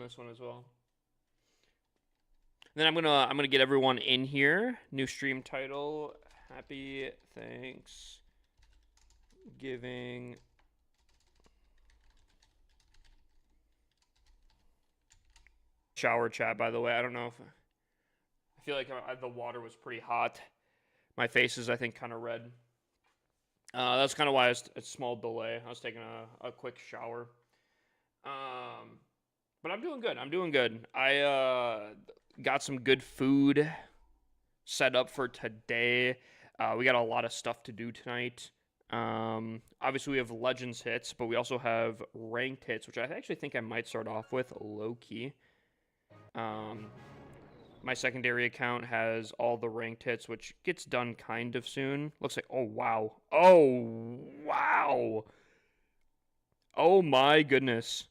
on this one as well. And then I'm gonna get everyone in here. New stream title: Happy Thanksgiving. Shower chat, by the way. I don't know if I feel like the water was pretty hot. My face is, I think, kind of red. That's kind of why it's a small delay. I was taking a quick shower. But I'm doing good. I'm doing good. I got some good food set up for today. We got a lot of stuff to do tonight. Obviously, we have Legends hits, but we also have ranked hits, which I actually think I might start off with low key. My secondary account has all the ranked hits, which gets done kind of soon. Looks like, oh wow. Oh wow. Oh my goodness.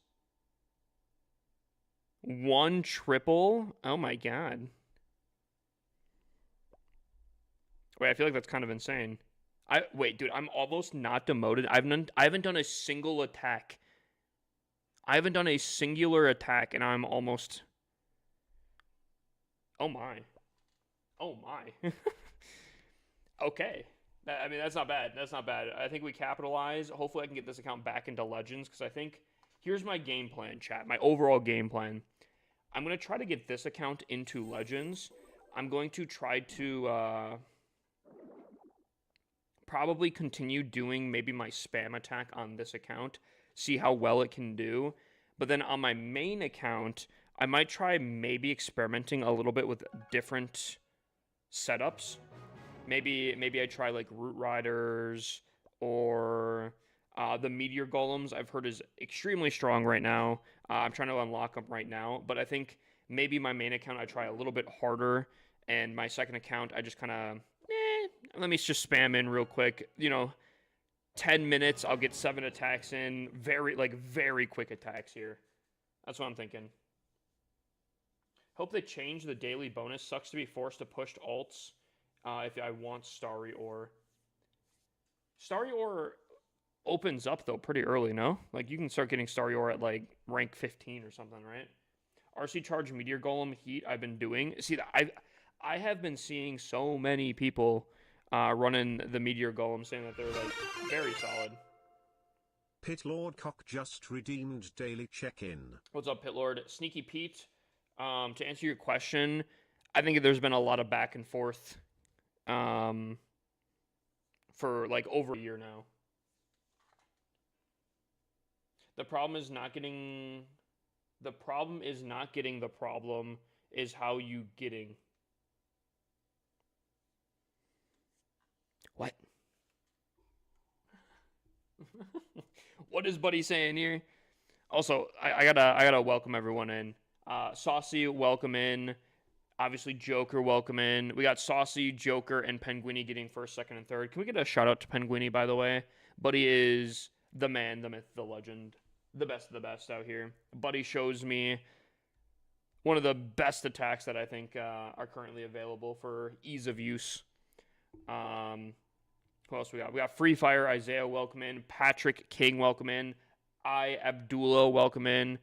One triple? Oh my god. Wait, I feel like that's kind of insane. Wait, dude, I'm almost not demoted. I haven't done a single attack. I haven't done a singular attack, and I'm almost. Oh my. Oh my. Okay. I mean, that's not bad. That's not bad. I think we capitalize. Hopefully, I can get this account back into Legends, because I think here's my game plan, chat. My overall game plan. I'm going to try to get this account into Legends. I'm going to try to probably continue doing maybe my spam attack on this account, see how well it can do. But then on my main account, I might try maybe experimenting a little bit with different setups. Maybe I try like Root Riders or the Meteor Golems. I've heard is extremely strong right now. I'm trying to unlock them right now, but I think maybe my main account I try a little bit harder, and my second account I just kind of let me just spam in real quick. 10 minutes, I'll get 7 attacks in. Very quick attacks here. That's what I'm thinking. Hope they change the daily bonus. Sucks to be forced to push alts if I want Starry Ore. Starry Ore opens up, though, pretty early, no? Like, you can start getting Starry Ore at, like, rank 15 or something, right? RC Charge Meteor Golem Heat I've been doing. See, I have been seeing so many people running the Meteor Golem saying that they're, like, very solid. Pit Lord Cock just redeemed daily check-in. What's up, Pit Lord? Sneaky Pete, to answer your question, I think there's been a lot of back and forth for, like, over a year now. The problem is not getting the problem, is how you getting. What? What is Buddy saying here? Also, I gotta welcome everyone in. Saucy, welcome in. Obviously, Joker, welcome in. We got Saucy, Joker, and Penguini getting first, second, and third. Can we get a shout out to Penguini, by the way? Buddy is the man, the myth, the legend. The best of the best out here. Buddy shows me one of the best attacks that I think are currently available for ease of use. Who else we got? We got Free Fire, Isaiah, welcome in. Patrick King, welcome in. Abdullah, welcome in.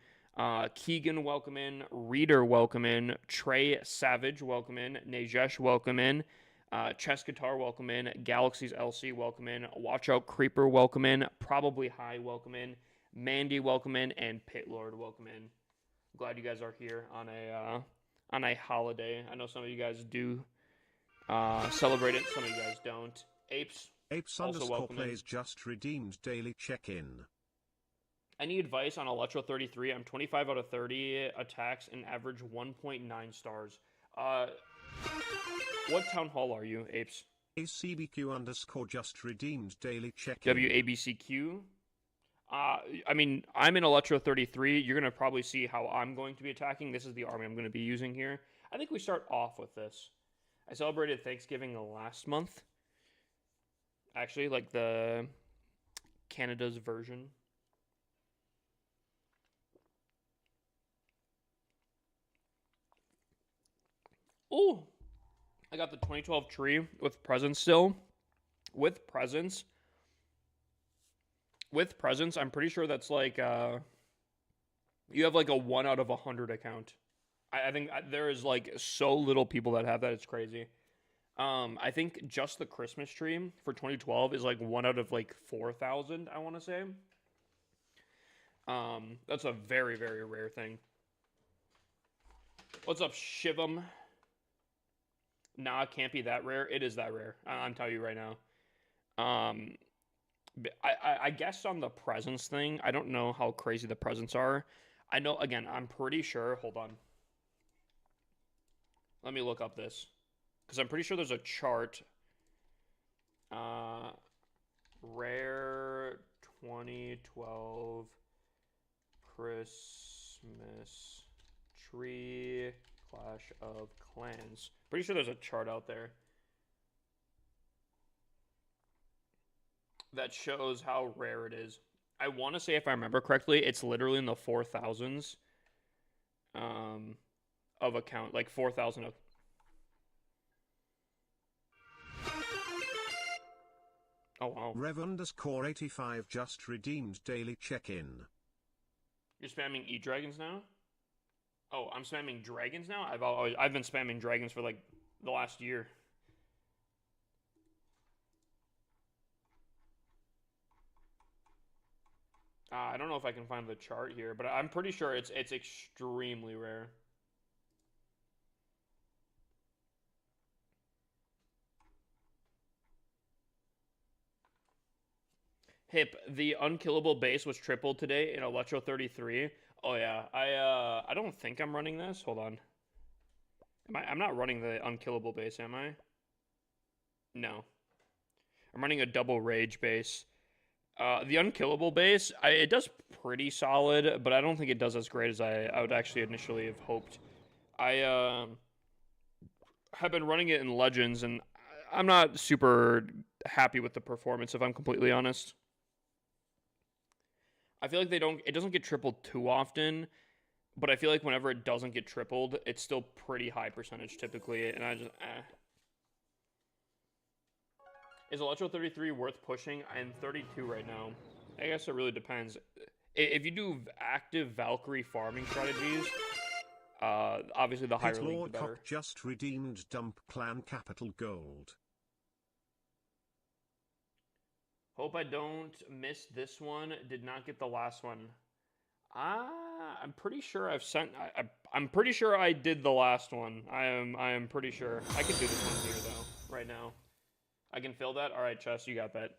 Keegan, welcome in. Reader, welcome in. Trey Savage, welcome in. Najesh, welcome in. Chess Guitar, welcome in. Galaxy's LC, welcome in. Watch Out Creeper, welcome in. Probably High, welcome in. Mandy, welcome in. And Pit Lord, welcome in. Glad you guys are here on a holiday. I know some of you guys do celebrate it. Some of you guys don't. Apes also welcome Plays just redeemed daily check-in. Any advice on Electro 33? I'm 25 out of 30 attacks and average 1.9 stars. What town hall are you, Apes? Is CBQ underscore just redeemed daily check-in. WABCQ. I mean, I'm in Electro 33. You're going to probably see how I'm going to be attacking. This is the army I'm going to be using here. I think we start off with this. I celebrated Thanksgiving last month. Actually, like the Canada's version. Oh, I got the 2012 tree with presents still. With presents, I'm pretty sure that's like, You have like a 1 out of 100 account. I think there is like so little people that have that. It's crazy. I think just the Christmas tree for 2012 is like 1 out of like 4,000, I want to say. That's a very, very rare thing. What's up, Shivam? Nah, it can't be that rare. It is that rare. I'm telling you right now. Um, I guess on the presents thing, I don't know how crazy the presents are. I know, again, I'm pretty sure. Hold on. Let me look up this. Because I'm pretty sure there's a chart. Rare 2012 Christmas tree Clash of Clans. Pretty sure there's a chart out there that shows how rare it is. I want to say, if I remember correctly, it's literally in the 4,000s of account, like 4,000 of. Oh wow. Rev_85 just redeemed daily check-in. You're spamming E-Dragons now? Oh, I'm spamming dragons now? I've been spamming dragons for like the last year. I don't know if I can find the chart here, but I'm pretty sure it's extremely rare. Hip, the unkillable base was tripled today in Electro 33. Oh yeah, I don't think I'm running this. Hold on. I'm not running the unkillable base, am I? No. I'm running a double rage base. The unkillable base, it does pretty solid, but I don't think it does as great as I would actually initially have hoped. I have been running it in Legends, and I'm not super happy with the performance, if I'm completely honest. I feel like it doesn't get tripled too often, but I feel like whenever it doesn't get tripled, it's still pretty high percentage typically, and I just, Is Electro 33 worth pushing? I'm 32 right now. I guess it really depends. If you do active Valkyrie farming strategies, obviously the higher league, the better. Cock just redeemed dump clan capital gold. Hope I don't miss this one. Did not get the last one. I'm pretty sure I've sent. I'm pretty sure I did the last one. I am pretty sure. I can do this one here though. Right now, I can fill that. All right, Chess, you got that.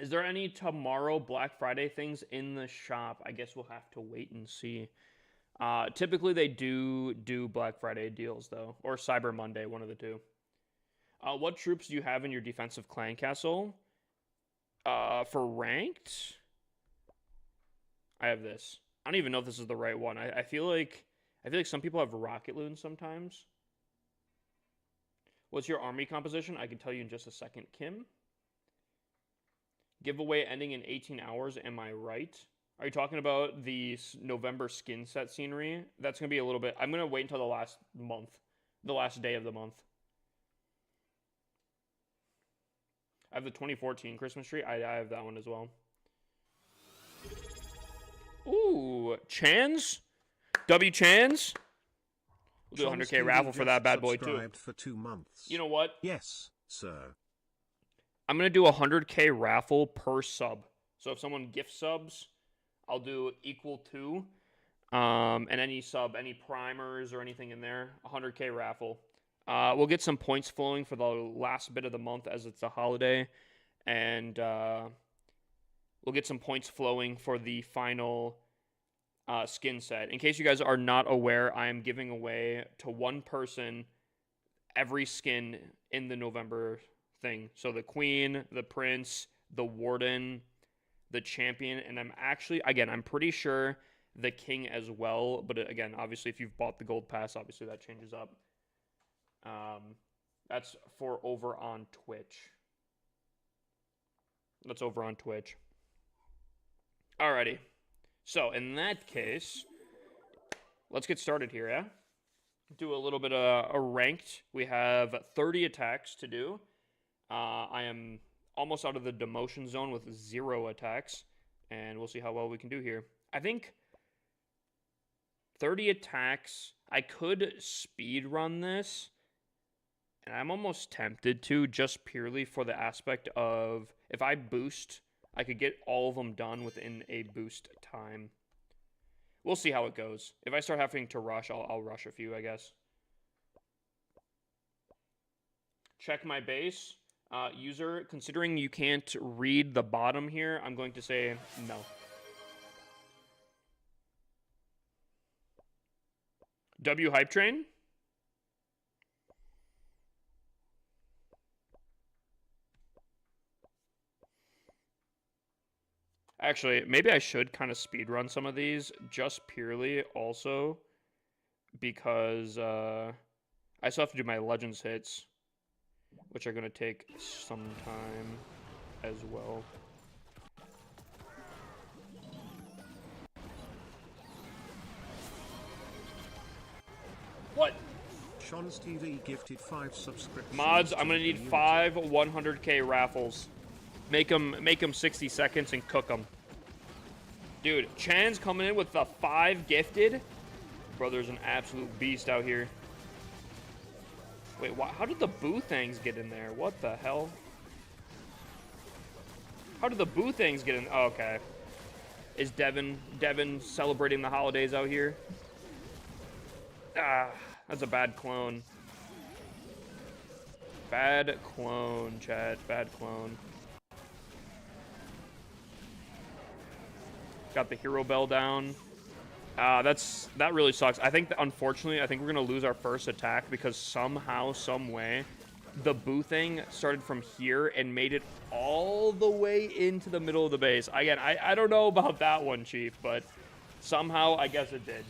Is there any tomorrow Black Friday things in the shop? I guess we'll have to wait and see. Typically they do Black Friday deals though, or Cyber Monday, one of the two. What troops do you have in your defensive clan castle? For ranked, I have this. I don't even know if this is the right one. I feel like some people have rocket loons sometimes. What's your army composition? I can tell you in just a second, Kim. Giveaway ending in 18 hours. Am I right? Are you talking about the November skin set scenery? That's gonna be a little bit. I'm gonna wait until the last month, the last day of the month. I have the 2014 Christmas tree. I have that one as well. Ooh, Chans? W Chans? We'll do a 100K raffle for that bad boy too. For 2 months. You know what? Yes, sir. I'm going to do a 100K raffle per sub. So if someone gift subs, I'll do equal to. And any sub, any primers or anything in there, 100K raffle. We'll get some points flowing for the last bit of the month as it's a holiday. And we'll get some points flowing for the final skin set. In case you guys are not aware, I am giving away to one person every skin in the November thing. So the Queen, the Prince, the Warden, the Champion, and I'm pretty sure the King as well. But again, obviously, if you've bought the Gold Pass, obviously that changes up. That's for over on Twitch. That's over on Twitch. Alrighty. So, in that case, let's get started here, yeah? Do a little bit of a ranked. We have 30 attacks to do. I am almost out of the demotion zone with 0 attacks. and we'll see how well we can do here. I think 30 attacks. I could speed run this, and I'm almost tempted to, just purely for the aspect of if I boost, I could get all of them done within a boost time. We'll see how it goes. If I start having to rush, I'll rush a few, I guess. Check my base. User, considering you can't read the bottom here, I'm going to say no. W Hype Train? Actually, maybe I should kind of speedrun some of these, just purely also because I still have to do my Legends hits, which are going to take some time as well. What? Sean's TV gifted 5 subscriptions. Mods, I'm going to need 5 100k raffles. Make them 60 seconds and cook them. Dude, Chan's coming in with the 5 gifted. Brother's an absolute beast out here. Wait, how did the boo things get in there? What the hell? How did the boo things get in? Oh, okay. Is Devin celebrating the holidays out here? Ah, that's a bad clone. Bad clone, chat. Bad clone. Got the hero bell down. That really sucks. I think, unfortunately, I think we're going to lose our first attack because somehow, some way, the boo thing started from here and made it all the way into the middle of the base. Again, I don't know about that one, Chief, but somehow I guess it did.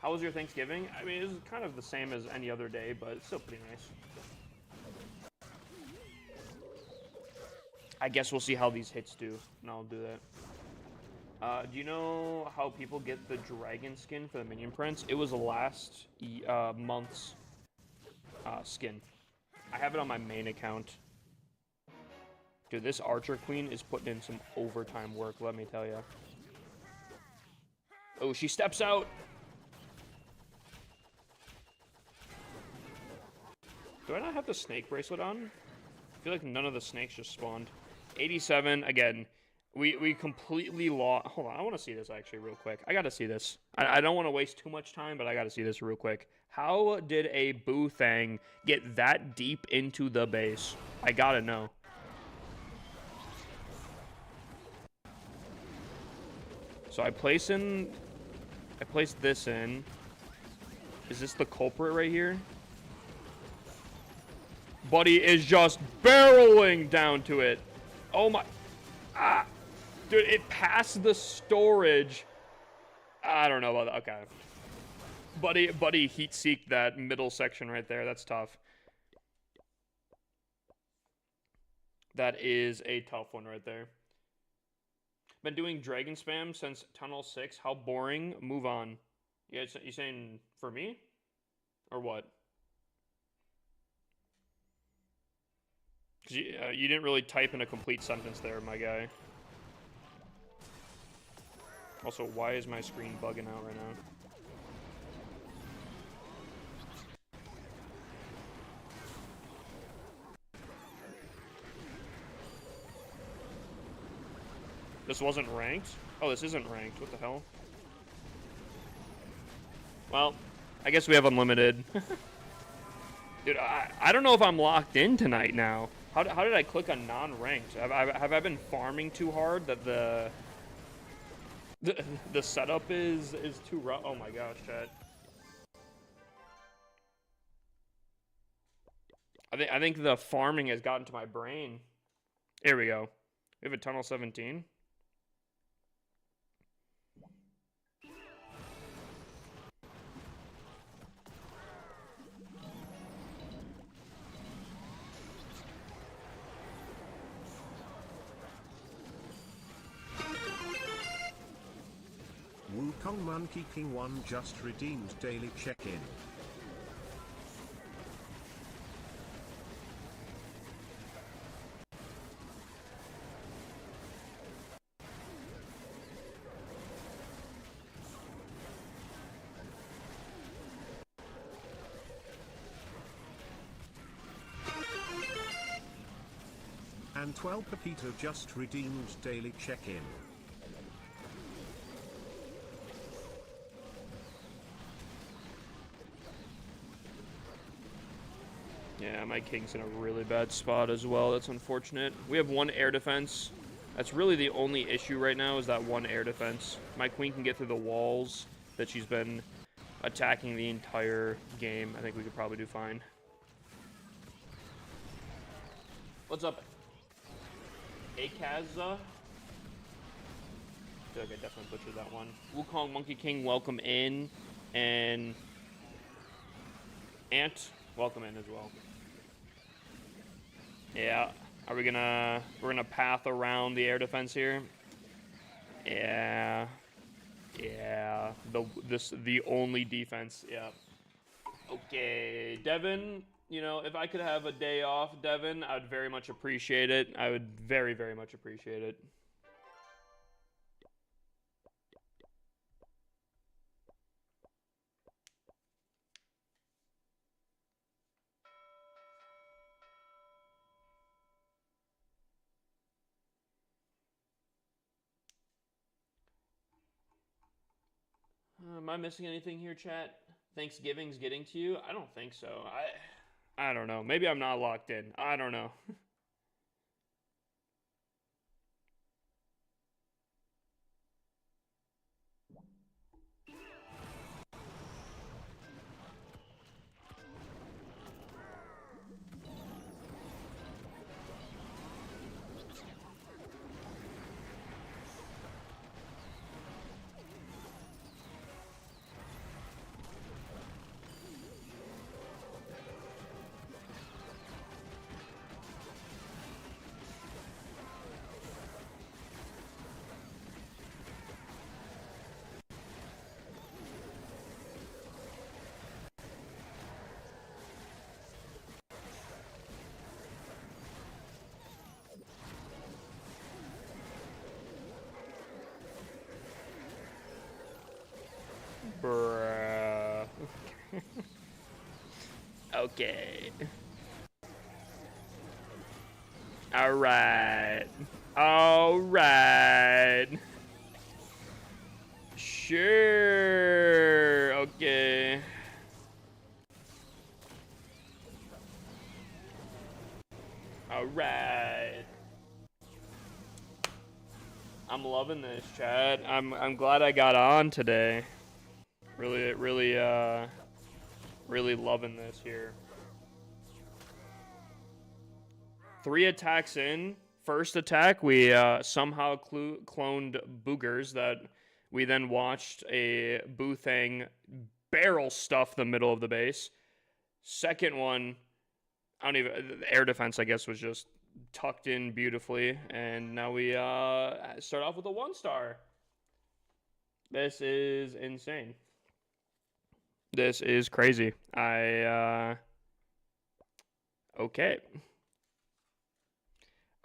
How was your Thanksgiving? I mean, it was kind of the same as any other day, but it's still pretty nice. I guess we'll see how these hits do, and I'll do that. Do you know how people get the dragon skin for the minion prince? It was last month's skin. I have it on my main account. Dude, this archer queen is putting in some overtime work, let me tell you. Oh, she steps out. Do I not have the snake bracelet on? I feel like none of the snakes just spawned. 87, again. We completely lost. Hold on, I want to see this actually real quick. I got to see this. I don't want to waste too much time, but I got to see this real quick. How did a boo thing get that deep into the base? I got to know. So I place this in. Is this the culprit right here? Buddy is just barreling down to it. Oh my. Ah. Dude, it passed the storage. I don't know about that. Okay. Buddy heat-seeked that middle section right there. That's tough. That is a tough one right there. Been doing dragon spam since Tunnel 6. How boring. Move on. You saying for me? Or what? Because you didn't really type in a complete sentence there, my guy. Also, why is my screen bugging out right now? This wasn't ranked? Oh, this isn't ranked. What the hell? Well, I guess we have unlimited. Dude, I don't know if I'm locked in tonight now. How did I click on non-ranked? Have I been farming too hard that the setup is too rough? Oh my gosh, chat. I think the farming has gotten to my brain. Here we go. We have a Tunnel 17. Wukong Monkey King 1 just redeemed daily check-in. and 12 Pepito just redeemed daily check-in. Yeah, my king's in a really bad spot as well. That's unfortunate. We have one air defense. That's really the only issue right now is that one air defense. My queen can get through the walls that she's been attacking the entire game. I think we could probably do fine. What's up? Akaza? I feel like I definitely butchered that one. Wukong Monkey King, welcome in. And Ant, welcome in as well. Yeah. Are we gonna... We're gonna path around the air defense here? Yeah. Yeah. The only defense. Yeah. Okay. Devin, you know, if I could have a day off, Devin, I would very much appreciate it. I would very, very much appreciate it. Am I missing anything here, chat? Thanksgiving's getting to you? I don't think so. I don't know. Maybe I'm not locked in. I don't know. Bruh. Okay. Alright. Alright. Sure. Okay. Alright. I'm loving this, chat. I'm glad I got on today. Really loving this here. 3 attacks in. First attack, we somehow cloned boogers that we then watched a Boothang barrel stuff the middle of the base. Second one, I don't even, the air defense, I guess, was just tucked in beautifully. And now we start off with a 1-star. This is insane. This is crazy. Okay.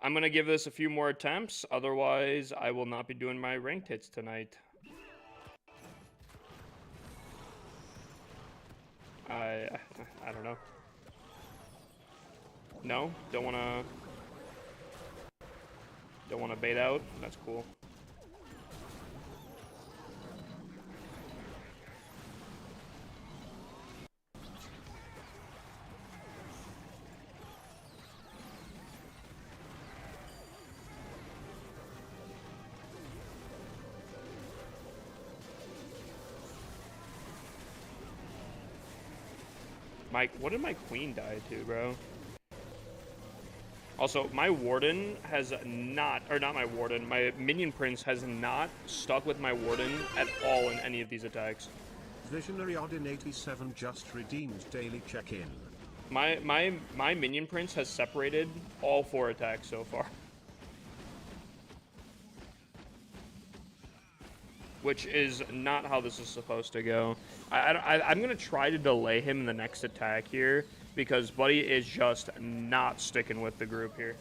I'm going to give this a few more attempts. Otherwise, I will not be doing my ranked hits tonight. I don't know. No? Don't want to bait out? That's cool. What did my queen die to, bro? Also, my warden has not, or not my warden, my minion prince has not stuck with my warden at all in any of these attacks. Visionary Odin 87 just redeemed daily check-in. My minion prince has separated all 4 attacks so far. Which is not how this is supposed to go. I'm going to try to delay him in the next attack here, because Buddy is just not sticking with the group here.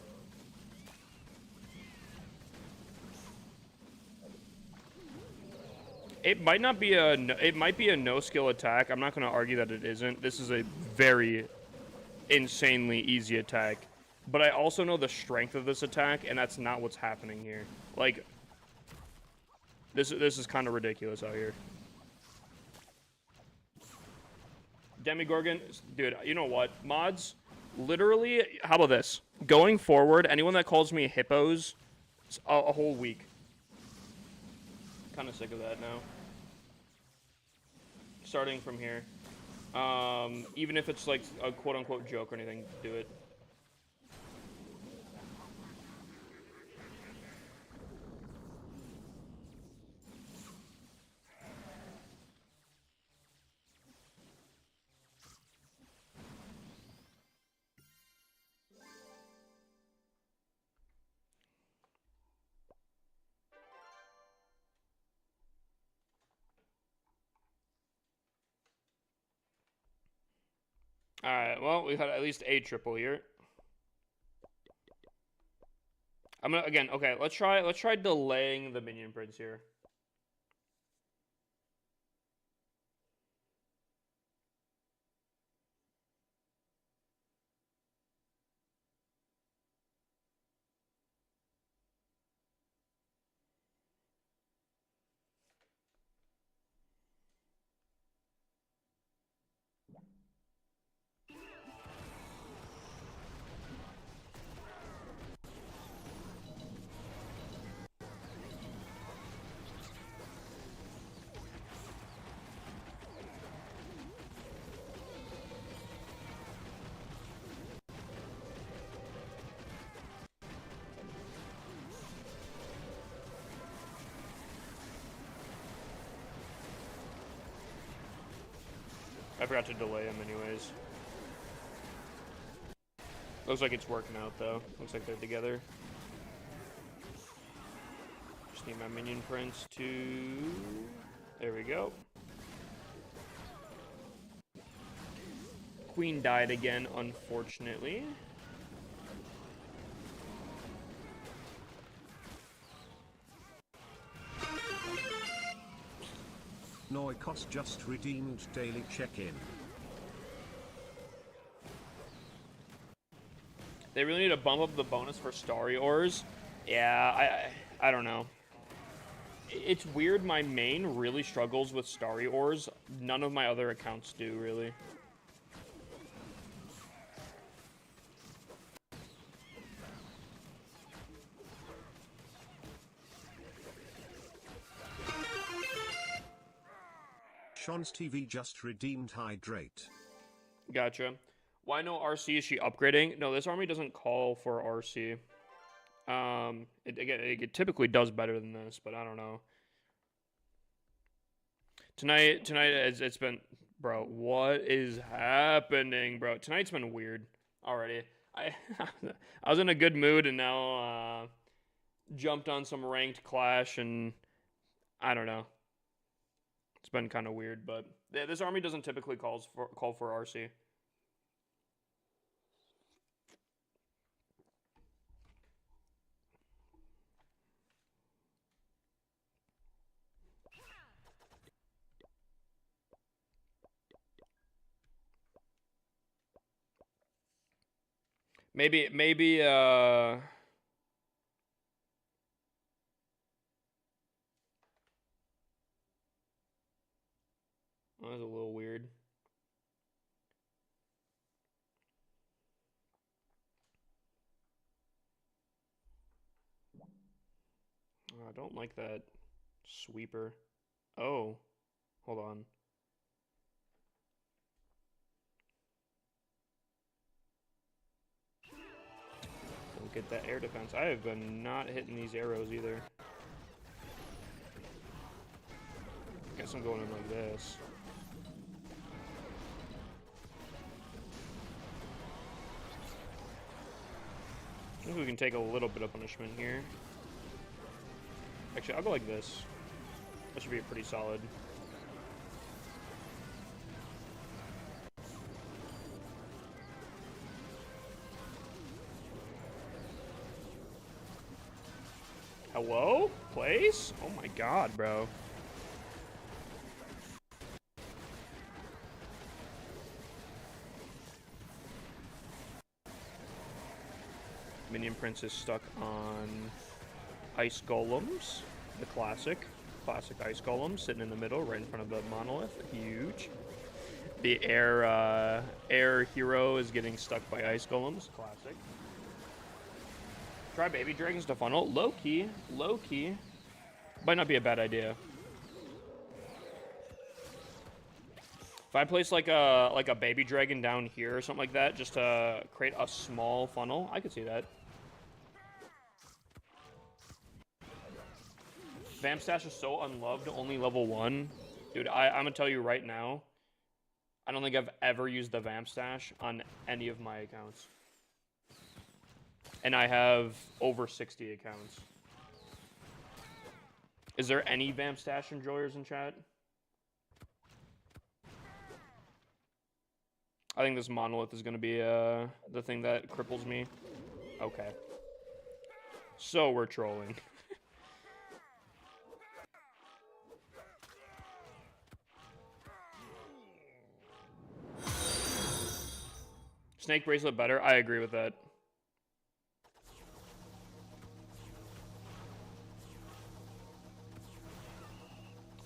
It might not be it might be a no-skill attack. I'm not going to argue that it isn't. This is a very insanely easy attack. but I also know the strength of this attack, and that's not what's happening here. Like, this is kind of ridiculous out here. Demigorgon, dude, you know what? Mods, literally, how about this? Going forward, anyone that calls me hippos, a whole week. Kind of sick of that now. Starting from here. Even if it's like a quote-unquote joke or anything, do it. Alright, well, we've had at least a triple here. I'm gonna, again, okay, let's try delaying the minion prints here. I forgot to delay him anyways. Looks like it's working out though. Looks like they're together. Just need my minion prints to... There we go. Queen died again, unfortunately. Noikos just redeemed daily check-in. They really need to bump up the bonus for Starry Ores. Yeah, I don't know. It's weird, my main really struggles with Starry Ores. None of my other accounts do, really. Sean's TV just redeemed hydrate. Gotcha. Why no RC? Is she upgrading? No, this army doesn't call for RC. It typically does better than this, but I don't know. Tonight it's been, bro. What is happening, bro? Tonight's been weird already. I was in a good mood and now jumped on some ranked clash and I don't know. It's been kind of weird, but yeah, this army doesn't typically call for RC. Maybe that was a little weird. Oh, I don't like that sweeper. Oh, hold on. Don't get that air defense. I have been not hitting these arrows either. Guess I'm going in like this. I think we can take a little bit of punishment here. Actually, I'll go like this. That should be pretty solid. Hello? Place? Oh my god, bro. Minion Prince is stuck on Ice Golems, the classic Ice Golem, sitting in the middle, right in front of the monolith. Huge. The air hero is getting stuck by Ice Golems. Classic. Try Baby Dragons to funnel. Low key. Might not be a bad idea. If I place like a Baby Dragon down here or something like that, just to create a small funnel, I could see that. Vamp Stash is so unloved, only level 1. Dude, I'm gonna tell you right now, I don't think I've ever used the Vamp Stash on any of my accounts. And I have over 60 accounts. Is there any Vamp Stash enjoyers in chat? I think this monolith is gonna be the thing that cripples me. Okay. So we're trolling. Snake Bracelet better? I agree with that.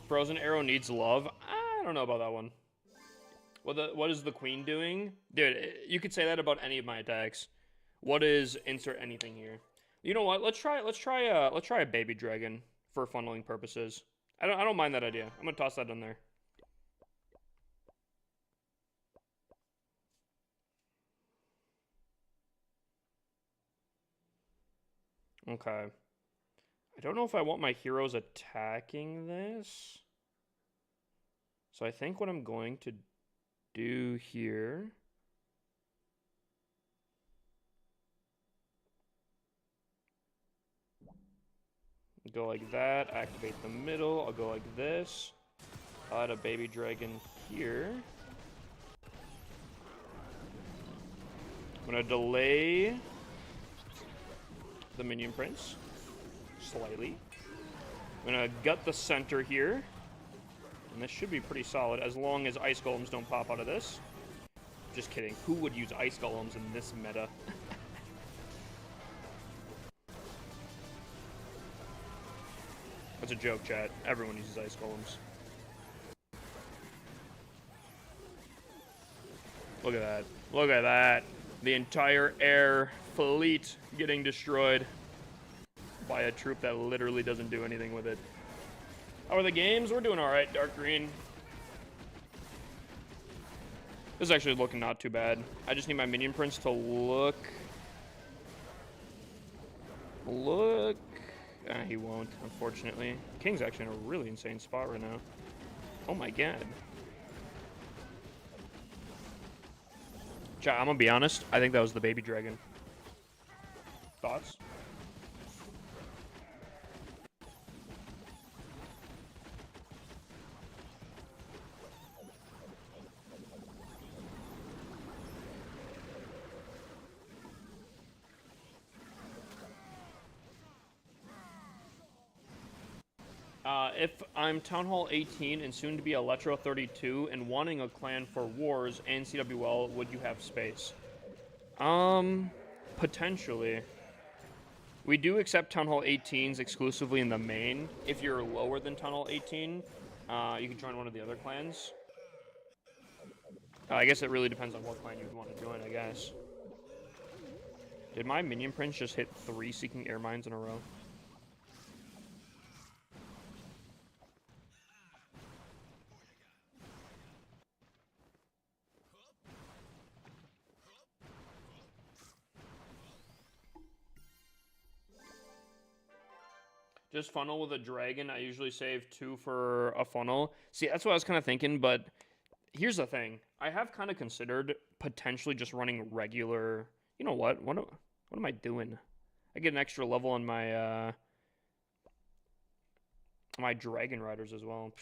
Frozen Arrow needs love? I don't know about that one. What is the Queen doing? Dude, you could say that about any of my attacks. What is insert anything here? You know what? Let's try a Baby Dragon for funneling purposes. I don't mind that idea. I'm gonna toss that in there. Okay. I don't know if I want my heroes attacking this. So I think what I'm going to do here... Go like that, activate the middle, I'll go like this. I'll add a Baby Dragon here. I'm gonna delay the Minion Prince slightly. I'm gonna gut the center here. And this should be pretty solid as long as Ice Golems don't pop out of this. Just kidding. Who would use Ice Golems in this meta? That's a joke, chat. Everyone uses Ice Golems. Look at that. Look at that. The entire air fleet getting destroyed by a troop that literally doesn't do anything with it. How are the games? We're doing alright, Dark Green. This is actually looking not too bad. I just need my Minion Prince to look... he won't, unfortunately. King's actually in a really insane spot right now. Oh my god. Chat, I'm gonna be honest. I think that was the Baby Dragon. Thoughts? If I'm Town Hall 18 and soon to be Electro 32 and wanting a clan for Wars and CWL, would you have space? Potentially. We do accept Town Hall 18s exclusively in the main. If you're lower than Town Hall 18, you can join one of the other clans. I guess it really depends on what clan you'd want to join, I guess. Did my Minion Prince just hit 3 Seeking Air Mines in a row? Just funnel with a dragon. I usually save 2 for a funnel. See, that's what I was kind of thinking, but here's the thing. I have kind of considered potentially just running regular... You know what? What am I doing? I get an extra level on my my Dragon Riders as well.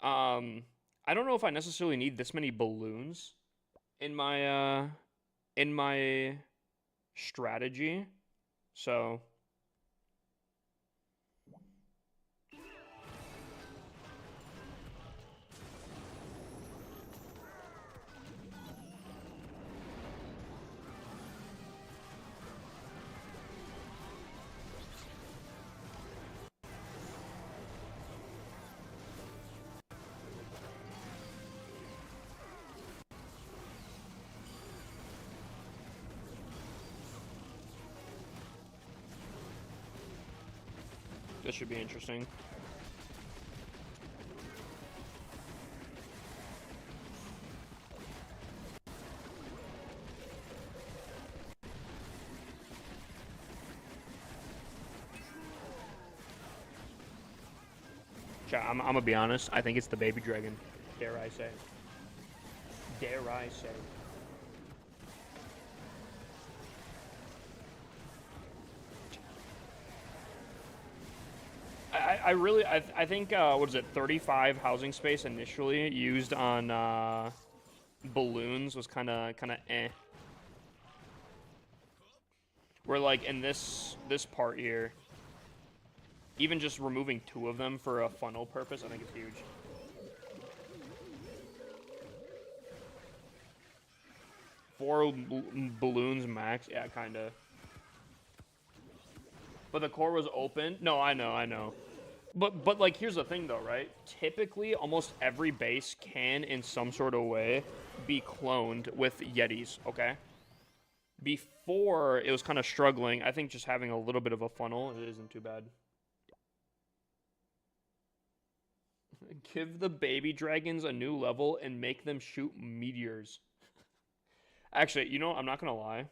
I don't know if I necessarily need this many balloons in my strategy. So... This should be interesting. I'm gonna be honest. I think it's the baby dragon. Dare I say? Dare I say? I think what is it? 35 housing space initially used on balloons was kind of eh. Where like in this part here, even just removing 2 of them for a funnel purpose, I think it's huge. Four balloons max, yeah, kind of. But the core was open. No, I know. But like, here's the thing though, right? Typically, almost every base can, in some sort of way, be cloned with Yetis, okay? Before, it was kind of struggling. I think just having a little bit of a funnel, it isn't too bad. Give the baby dragons a new level and make them shoot meteors. Actually, you know, I'm not gonna lie.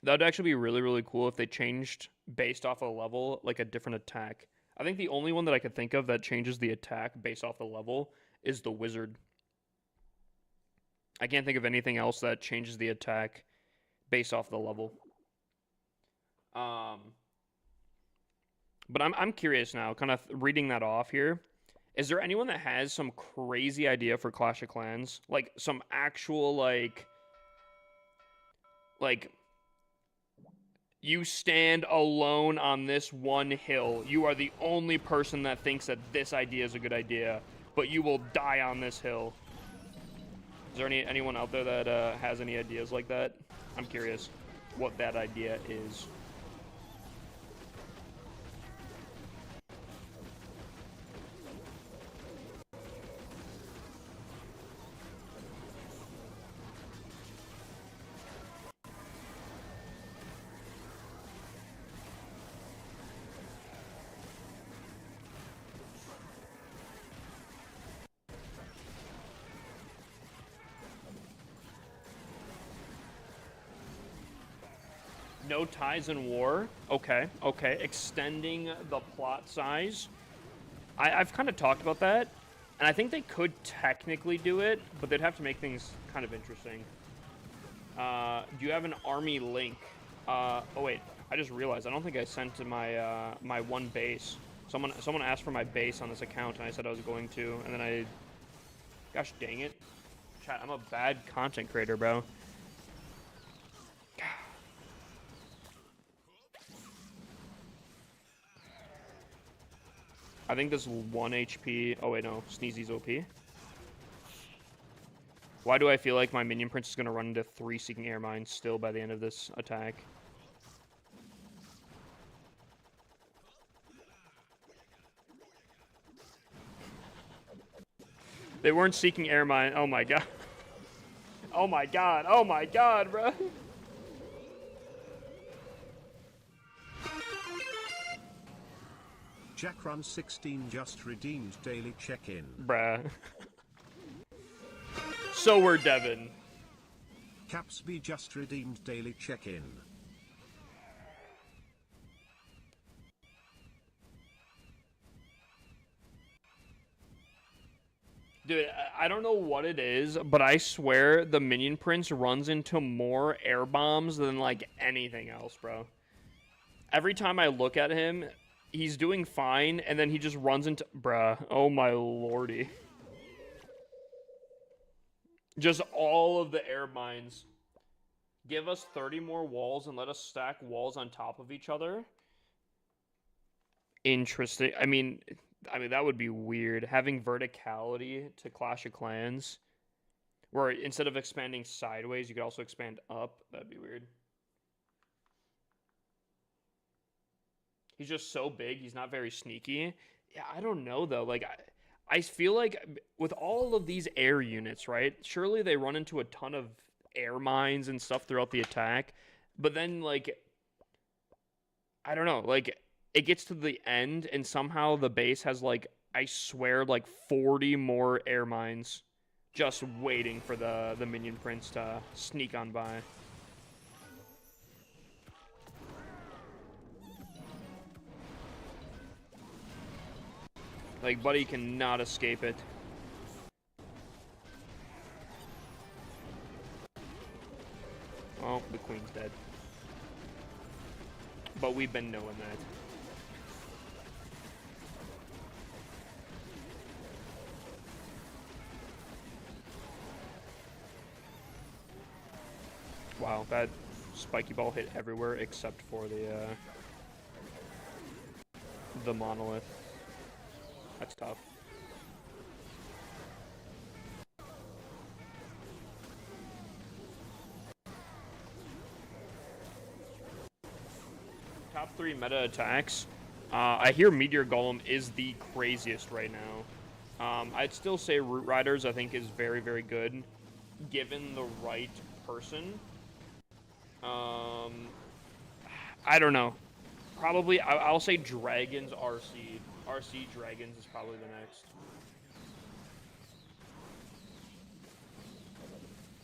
That would actually be really, really cool if they changed based off a level, like a different attack. I think the only one that I could think of that changes the attack based off the level is the wizard. I can't think of anything else that changes the attack based off the level. But I'm curious now, kind of reading that off here. Is there anyone that has some crazy idea for Clash of Clans? Like some actual like you stand alone on this one hill. You are the only person that thinks that this idea is a good idea, but you will die on this hill. Is there anyone out there that has any ideas like that? I'm curious what that idea is. No ties in war. Okay. Extending the plot size. I've kind of talked about that, and I think they could technically do it, but they'd have to make things kind of interesting. Do you have an army link? Oh wait, I just realized I don't think I sent my my one base. Someone asked for my base on this account, and I said I was going to, and then gosh dang it, chat, I'm a bad content creator, bro. I think this 1 HP. Oh wait, no, Sneezy's OP. Why do I feel like my minion prince is gonna run into 3 Seeking Air Mines still by the end of this attack? They weren't Seeking Air Mine. Oh my god. Oh my god, bro. Jackrun16 just redeemed daily check-in. Bruh. So we're Devin. Capsby just redeemed daily check-in. Dude, I don't know what it is, but I swear the Minion Prince runs into more air bombs than, like, anything else, bro. Every time I look at him, he's doing fine, and then he just runs into... Bruh, oh my lordy. Just all of the air mines. Give us 30 more walls and let us stack walls on top of each other. Interesting. I mean, that would be weird. Having verticality to Clash of Clans, where instead of expanding sideways, you could also expand up. That'd be weird. He's just so big. He's not very sneaky. Yeah, I don't know, though. Like, I feel like with all of these air units, right? Surely they run into a ton of air mines and stuff throughout the attack. But then, like, I don't know. Like, it gets to the end, and somehow the base has, like, I swear, like 40 more air mines just waiting for the minion prince to sneak on by. Like, buddy cannot escape it. Oh, the queen's dead. But we've been knowing that. Wow, that spiky ball hit everywhere except for the monolith. That's tough. Top 3 meta attacks. I hear Meteor Golem is the craziest right now. I'd still say Root Riders, I think, is very, very good, given the right person. I don't know. Probably, I'll say Dragons RC. RC Dragons is probably the next.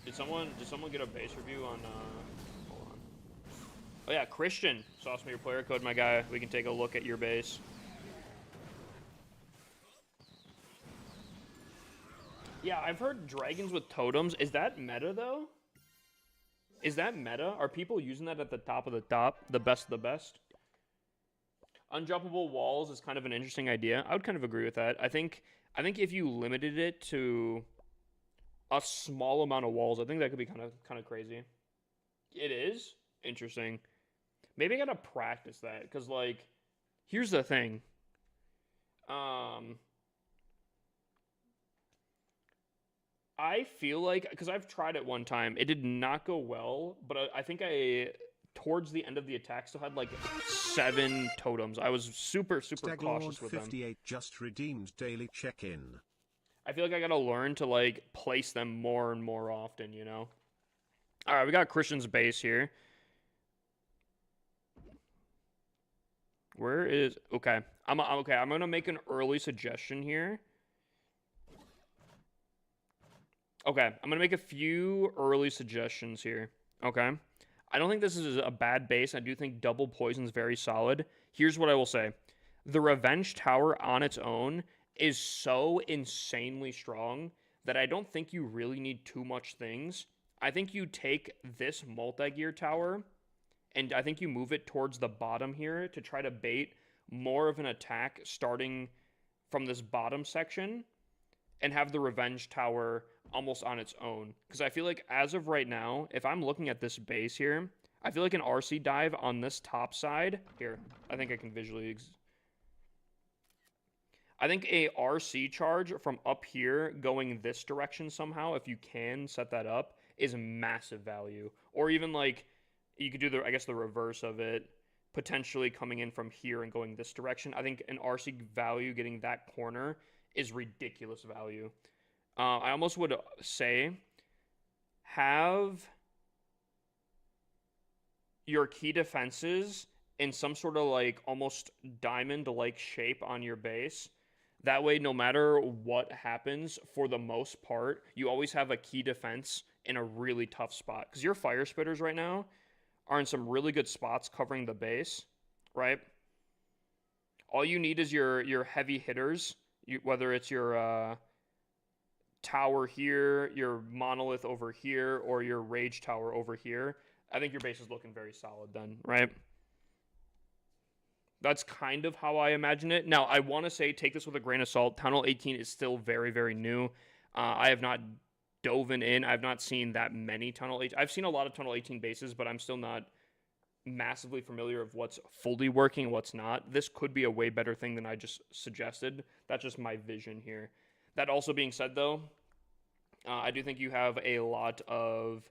Did someone get a base review on, hold on. Oh yeah, Christian. Sauce me your player code, my guy. We can take a look at your base. Yeah, I've heard dragons with totems. Is that meta, though? Is that meta? Are people using that at the top of the top? The best of the best? Unjumpable walls is kind of an interesting idea. I would kind of agree with that. I think if you limited it to a small amount of walls, I think that could be kind of crazy. It is interesting. Maybe I gotta practice that, because, like, here's the thing. I feel like, because I've tried it one time, it did not go well, but I think towards the end of the attack, still had like 7 totems. I was super cautious with them. 58 just redeemed daily check-in. I feel like I gotta learn to, like, place them more and more often, you know? Alright, we got Christian's base here. Where is... Okay. I'm gonna make an early suggestion here. Okay, I'm gonna make a few early suggestions here. Okay? I don't think this is a bad base. I do think double poison's very solid. Here's what I will say. The Revenge Tower on its own is so insanely strong that I don't think you really need too much things. I think you take this multi-gear tower, and I think you move it towards the bottom here to try to bait more of an attack starting from this bottom section, and have the Revenge Tower almost on its own. Because I feel like as of right now, if I'm looking at this base here, I feel like an RC dive on this top side... Here, I think I can visually... I think a RC charge from up here going this direction somehow, if you can set that up, is massive value. Or even, like, you could do, I guess, the reverse of it, potentially coming in from here and going this direction. I think an RC value getting that corner is ridiculous value. I almost would say have your key defenses in some sort of, like, almost diamond-like shape on your base. That way, no matter what happens, for the most part, you always have a key defense in a really tough spot. Because your fire spitters right now are in some really good spots covering the base, right? All you need is your heavy hitters, whether it's your tower here, your monolith over here, or your rage tower over here. I think your base is looking very solid then, right? That's kind of how I imagine it. Now, I want to say, take this with a grain of salt. Tunnel 18 is still very, very new. I have not dove in. I've not seen that many Tunnel 18. I've seen a lot of Tunnel 18 bases, but I'm still not massively familiar of what's fully working and what's not. This could be a way better thing than I just suggested. That's just my vision here. That also being said, though, I do think you have a lot of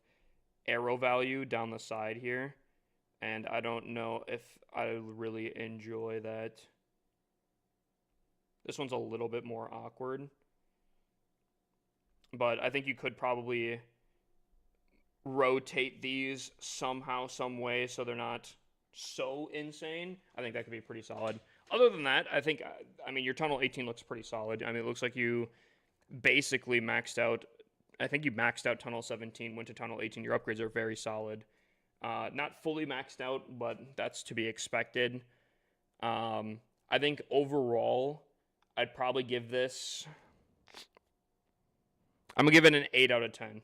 arrow value down the side here. And I don't know if I really enjoy that. This one's a little bit more awkward. But I think you could probably rotate these somehow, some way, so they're not so insane, I think that could be pretty solid. Other than that, I mean, your Tunnel 18 looks pretty solid. I mean, it looks like you basically maxed out. I think you maxed out Tunnel 17, went to Tunnel 18. Your upgrades are very solid. Not fully maxed out, but that's to be expected. I think overall, I'd probably give this. I'm gonna give it an 8 out of 10,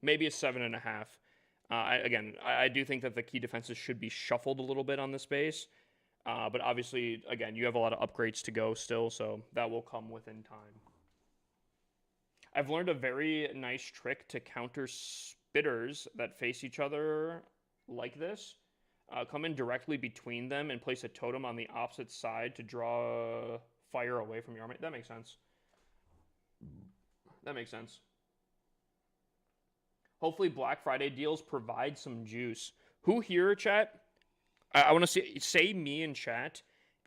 maybe a 7.5. I do think that the key defenses should be shuffled a little bit on this base, but obviously, again, you have a lot of upgrades to go still, so that will come within time. I've learned a very nice trick to counter spitters that face each other like this. Come in directly between them and place a totem on the opposite side to draw fire away from your army. That makes sense. That makes sense. Hopefully Black Friday deals provide some juice. Who here, chat? I want to say me in chat.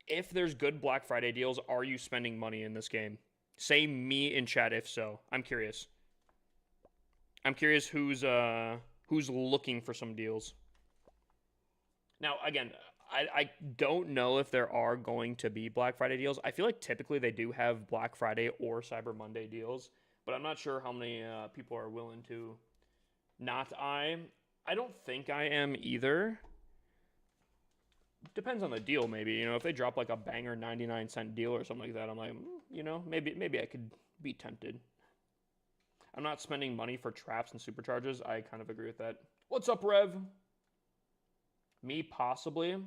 If there's good Black Friday deals, are you spending money in this game? Say me in chat if so. I'm curious. I'm curious who's looking for some deals. Now, again, I don't know if there are going to be Black Friday deals. I feel like typically they do have Black Friday or Cyber Monday deals, but I'm not sure how many people are willing to. I don't think I am either. Depends on the deal, maybe. You know, if they drop like a banger 99-cent deal or something like that, I'm like, you know, maybe I could be tempted. I'm not spending money for traps and supercharges. I kind of agree with that. What's up, Rev? Me, possibly. I've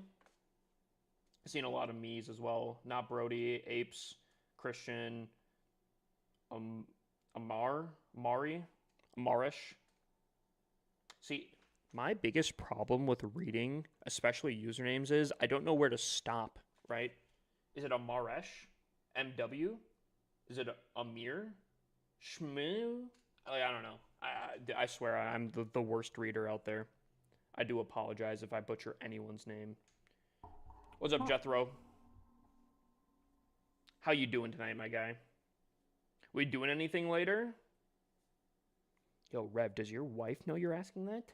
seen a lot of me's as well. Not Brody, Apes, Christian, Amarish. See, my biggest problem with reading, especially usernames, is I don't know where to stop, right? Is it Amaresh? MW? Is it Amir? Shmu? I don't know. I swear I'm the worst reader out there. I do apologize if I butcher anyone's name. What's up, Jethro? How you doing tonight, my guy? We doing anything later? Yo, Rev, does your wife know you're asking that?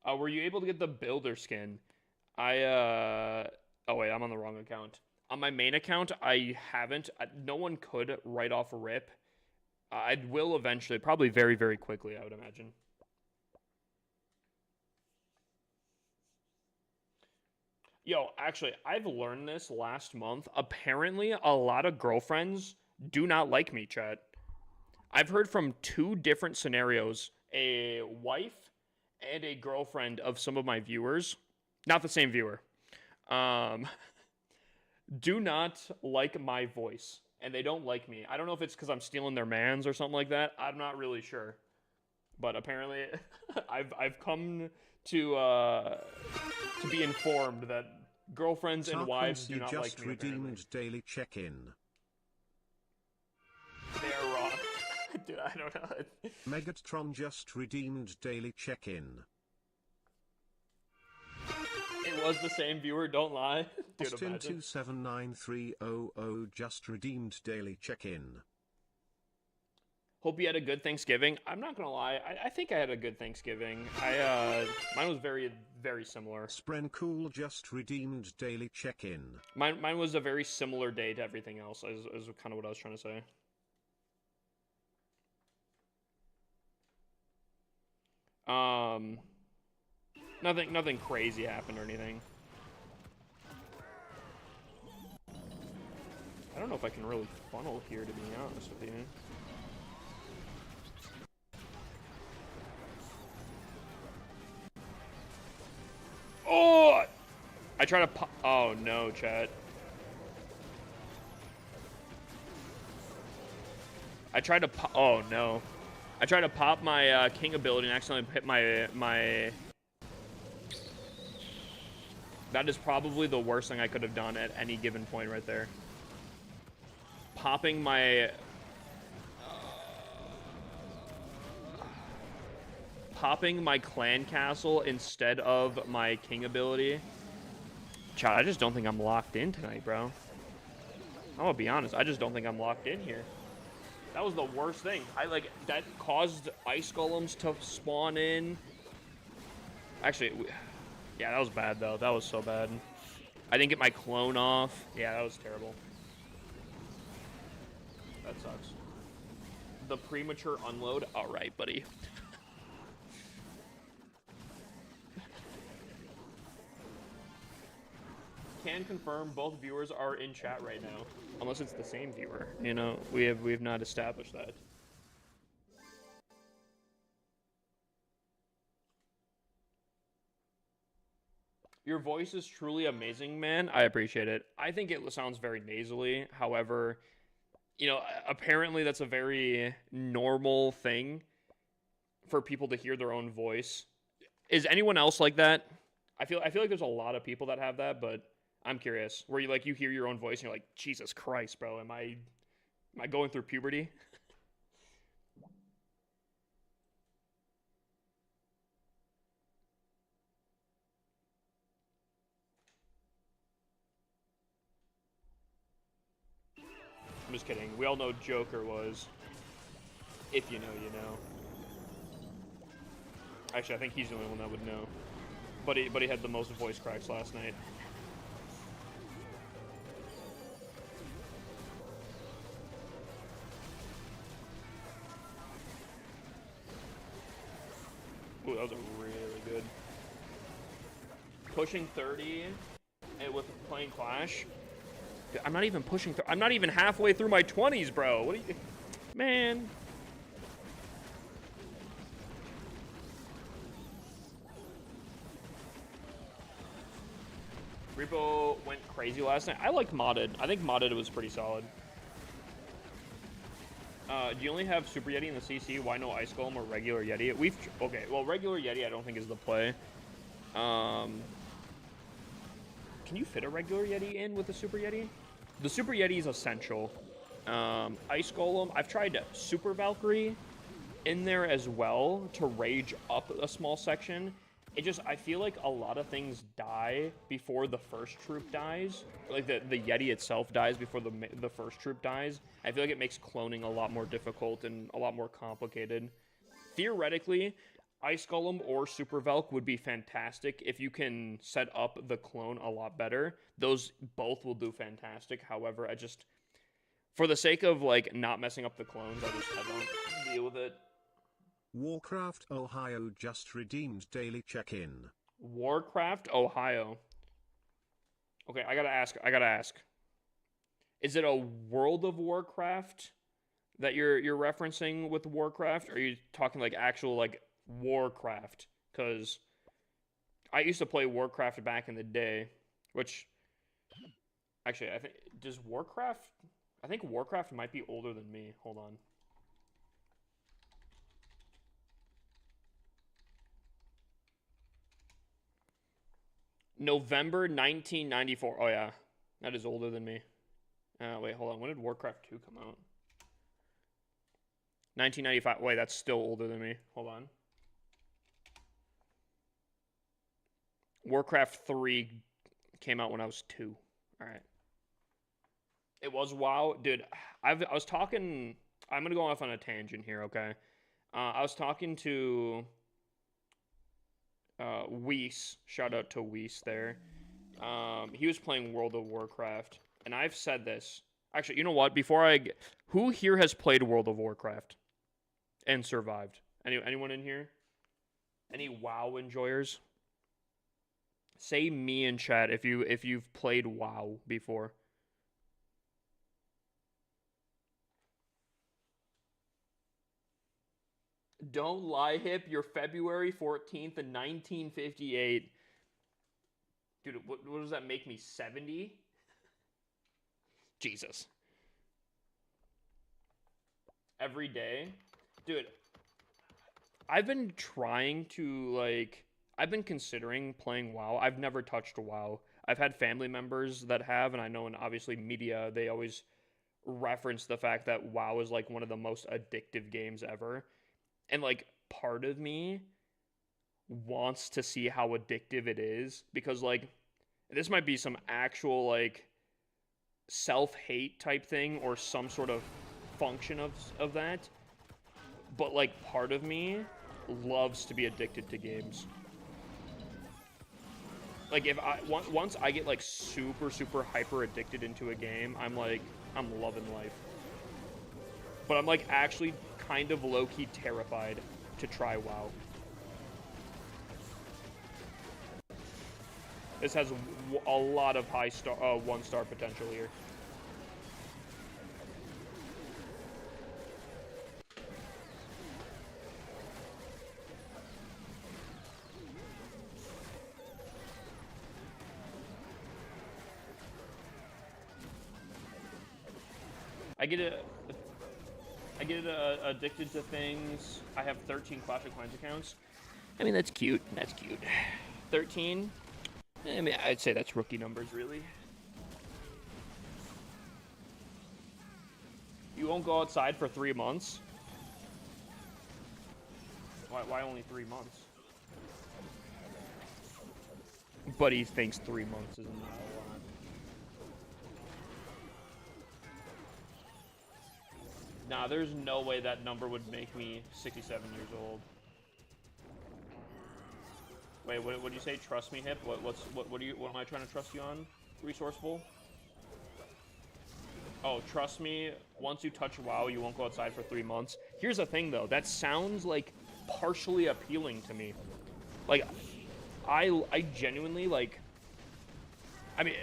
Were you able to get the builder skin? Oh wait, I'm on the wrong account. On my main account, I haven't. No one could right off rip. I will eventually, probably very, very quickly, I would imagine. Yo, actually, I've learned this last month. Apparently, a lot of girlfriends do not like me, chat. I've heard from 2 different scenarios. A wife and a girlfriend of some of my viewers. Not the same viewer. Do not like my voice. And they don't like me. I don't know if it's because I'm stealing their mans or something like that. I'm not really sure. But apparently, I've come to be informed that girlfriends and wives do not like me. Just redeemed daily check-in. They're wrong. Dude, I don't know. Megatron just redeemed daily check-in. It was the same viewer, don't lie. Dude, Austin 2793000 just redeemed daily check-in. Hope you had a good Thanksgiving. I'm not gonna lie, I think I had a good Thanksgiving. Mine was very, very similar. Spren Cool just redeemed daily check-in. Mine was a very similar day to everything else, is kind of what I was trying to say. Nothing crazy happened or anything. I don't know if I can really funnel here, to be honest with you. Oh! I try to pop. Oh no, chat. I tried to pop. Oh no. I tried to pop my king ability and accidentally hit my. That is probably the worst thing I could have done at any given point right there. Popping my clan castle instead of my king ability. Chad, I just don't think I'm locked in tonight, bro. I'm gonna be honest, I just don't think I'm locked in here. That was the worst thing. That caused ice golems to spawn in. Actually, yeah, that was bad though. That was so bad. I didn't get my clone off. Yeah, that was terrible. That sucks. The premature unload. All right, buddy. Can confirm both viewers are in chat right now, unless it's the same viewer. You know, we have not established that. Your voice is truly amazing, man. I appreciate it. I think it sounds very nasally. However, you know, apparently that's a very normal thing for people to hear their own voice. Is anyone else like that? I feel like there's a lot of people that have that, but I'm curious. Where you hear your own voice and you're like, Jesus Christ, bro, am I going through puberty? I'm just kidding. We all know Joker was. If you know, you know. Actually, I think he's the only one that would know. But he had the most voice cracks last night. Ooh, that was a really good. Pushing 30 and with playing Clash. Dude, I'm not even pushing. I'm not even halfway through my 20s, bro. What do you, man? Repo went crazy last night. I liked modded. I think modded was pretty solid. Do you only have Super Yeti in the CC? Why no Ice Golem or regular Yeti? Okay. Well, regular Yeti I don't think is the play. Can you fit a regular Yeti in with a Super Yeti? The Super Yeti is essential. Ice Golem. I've tried Super Valkyrie in there as well to rage up a small section. I feel like a lot of things die before the first troop dies. Like the Yeti itself dies before the first troop dies. I feel like it makes cloning a lot more difficult and a lot more complicated. Theoretically, Ice Golem or Super Velk would be fantastic if you can set up the clone a lot better. Those both will do fantastic. However, for the sake of like not messing up the clones, I don't deal with it. Warcraft Ohio just redeemed daily check-in. Warcraft Ohio. Okay, I gotta ask. Is it a World of Warcraft that you're referencing with Warcraft? Or are you talking like actual like Warcraft? Because I used to play Warcraft back in the day, which actually I think Warcraft might be older than me. Hold on. November 1994. Oh, yeah. That is older than me. Wait, hold on. When did Warcraft 2 come out? 1995. Wait, that's still older than me. Hold on. Warcraft 3 came out when I was 2. All right. It was WoW. Dude, I was talking... I'm going to go off on a tangent here, okay? I was talking to... Weiss, shout out to Weiss there. He was playing World of Warcraft, and I've said this. Actually, you know what? Who here has played World of Warcraft and survived? Anyone in here? Any WoW enjoyers? Say me in chat if you've played WoW before. Don't lie, Hip. You're February 14th in 1958. Dude, what does that make me, 70? Jesus. Every day? Dude, I've been considering playing WoW. I've never touched WoW. I've had family members that have, and I know in obviously media, they always reference the fact that WoW is like one of the most addictive games ever. And, like, part of me wants to see how addictive it is. Because, like, this might be some actual, like, self-hate type thing. Or some sort of... function of that. But like part of me loves to be addicted to games. Like if once I get like super hyper addicted into a game, I'm loving life. But I'm like actually kind of low-key terrified to try WoW. This has a lot of high star, 1-star potential here. I get addicted to things. I have 13 Clash of Clans accounts. I mean, that's cute. That's cute. 13? I mean, I'd say that's rookie numbers, really. You won't go outside for 3 months? Why only 3 months? But he thinks 3 months is not a lot. Nah, there's no way that number would make me 67 years old. Wait, what did you say? Trust me, Hip? What am I trying to trust you on? Resourceful? Oh, trust me, once you touch WoW, you won't go outside for 3 months. Here's the thing, though. That sounds, like, partially appealing to me. Like, I genuinely, like... I mean,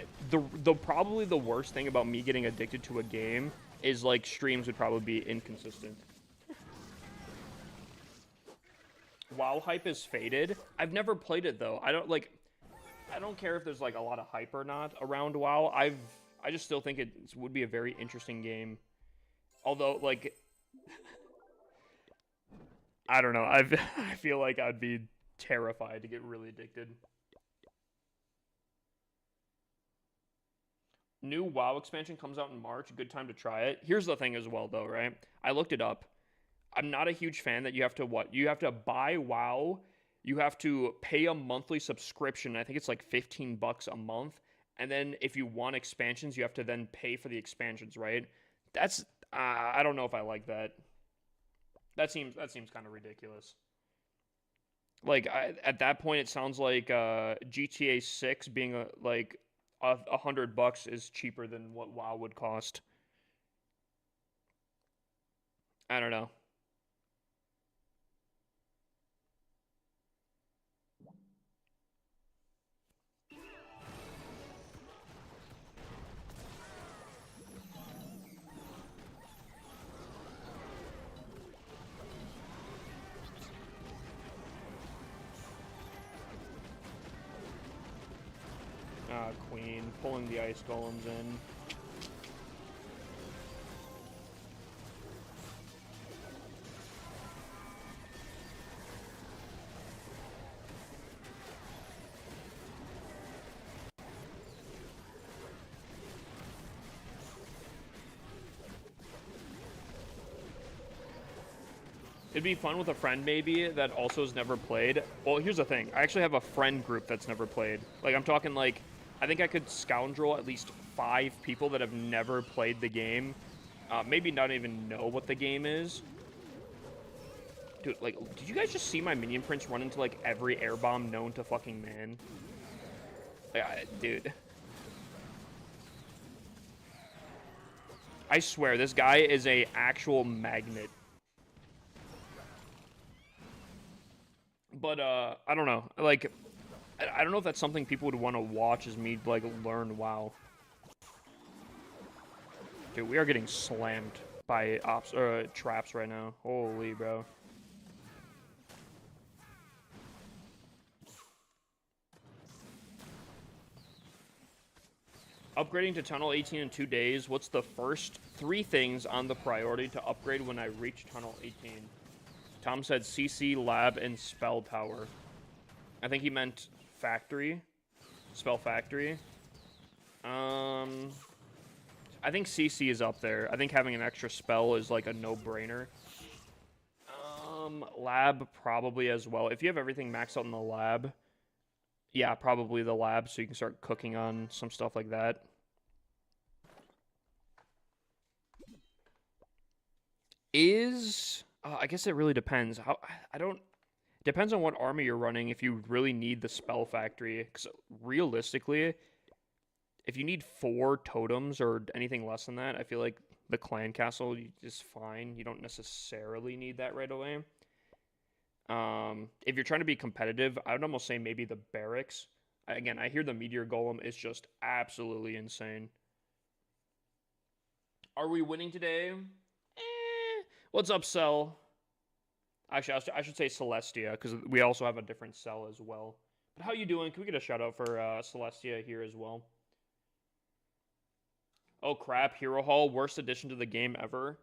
probably the worst thing about me getting addicted to a game is, like, streams would probably be inconsistent. WoW hype is faded. I've never played it, though. I don't care if there's, like, a lot of hype or not around WoW. I just still think it would be a very interesting game. Although, like... I don't know. I feel like I'd be terrified to get really addicted. New WoW expansion comes out in March. Good time to try it. Here's the thing as well, though, right? I looked it up. I'm not a huge fan that you have to what? You have to buy WoW. You have to pay a monthly subscription. I think it's like $15 a month. And then if you want expansions, you have to then pay for the expansions, right? That's I don't know if I like that. That seems kind of ridiculous. Like at that point, it sounds like GTA 6 being like $100 is cheaper than what WoW would cost. I don't know. Queen pulling the ice golems in. It'd be fun with a friend maybe that also has never played. Well, here's the thing. I actually have a friend group that's never played. Like, I'm talking like, I think I could scoundrel at least 5 people that have never played the game. Maybe not even know what the game is. Dude, like, did you guys just see my minion prince run into, like, every air bomb known to fucking man? Like, dude. I swear, this guy is a actual magnet. But, I don't know. Like, I don't know if that's something people would want to watch as me, like, learn WoW. Dude, we are getting slammed by traps right now. Holy, bro. Upgrading to Tunnel 18 in 2 days. What's the first 3 things on the priority to upgrade when I reach Tunnel 18? Tom said CC, Lab, and Spell Tower. I think he meant Factory. Spell Factory. I think CC is up there. I think having an extra spell is like a no-brainer. Lab probably as well. If you have everything maxed out in the lab, yeah, probably the lab, so you can start cooking on some stuff like that. I guess it really depends. How I don't depends on what army you're running if you really need the spell factory. Because realistically, if you need 4 totems or anything less than that, I feel like the clan castle is fine. You don't necessarily need that right away. If you're trying to be competitive, I would almost say maybe the barracks. Again, I hear the meteor golem is just absolutely insane. Are we winning today? What's up, Cell? Actually, I should say Celestia because we also have a different Cell as well. But how you doing? Can we get a shout out for Celestia here as well? Oh crap, Hero Hall, worst addition to the game ever.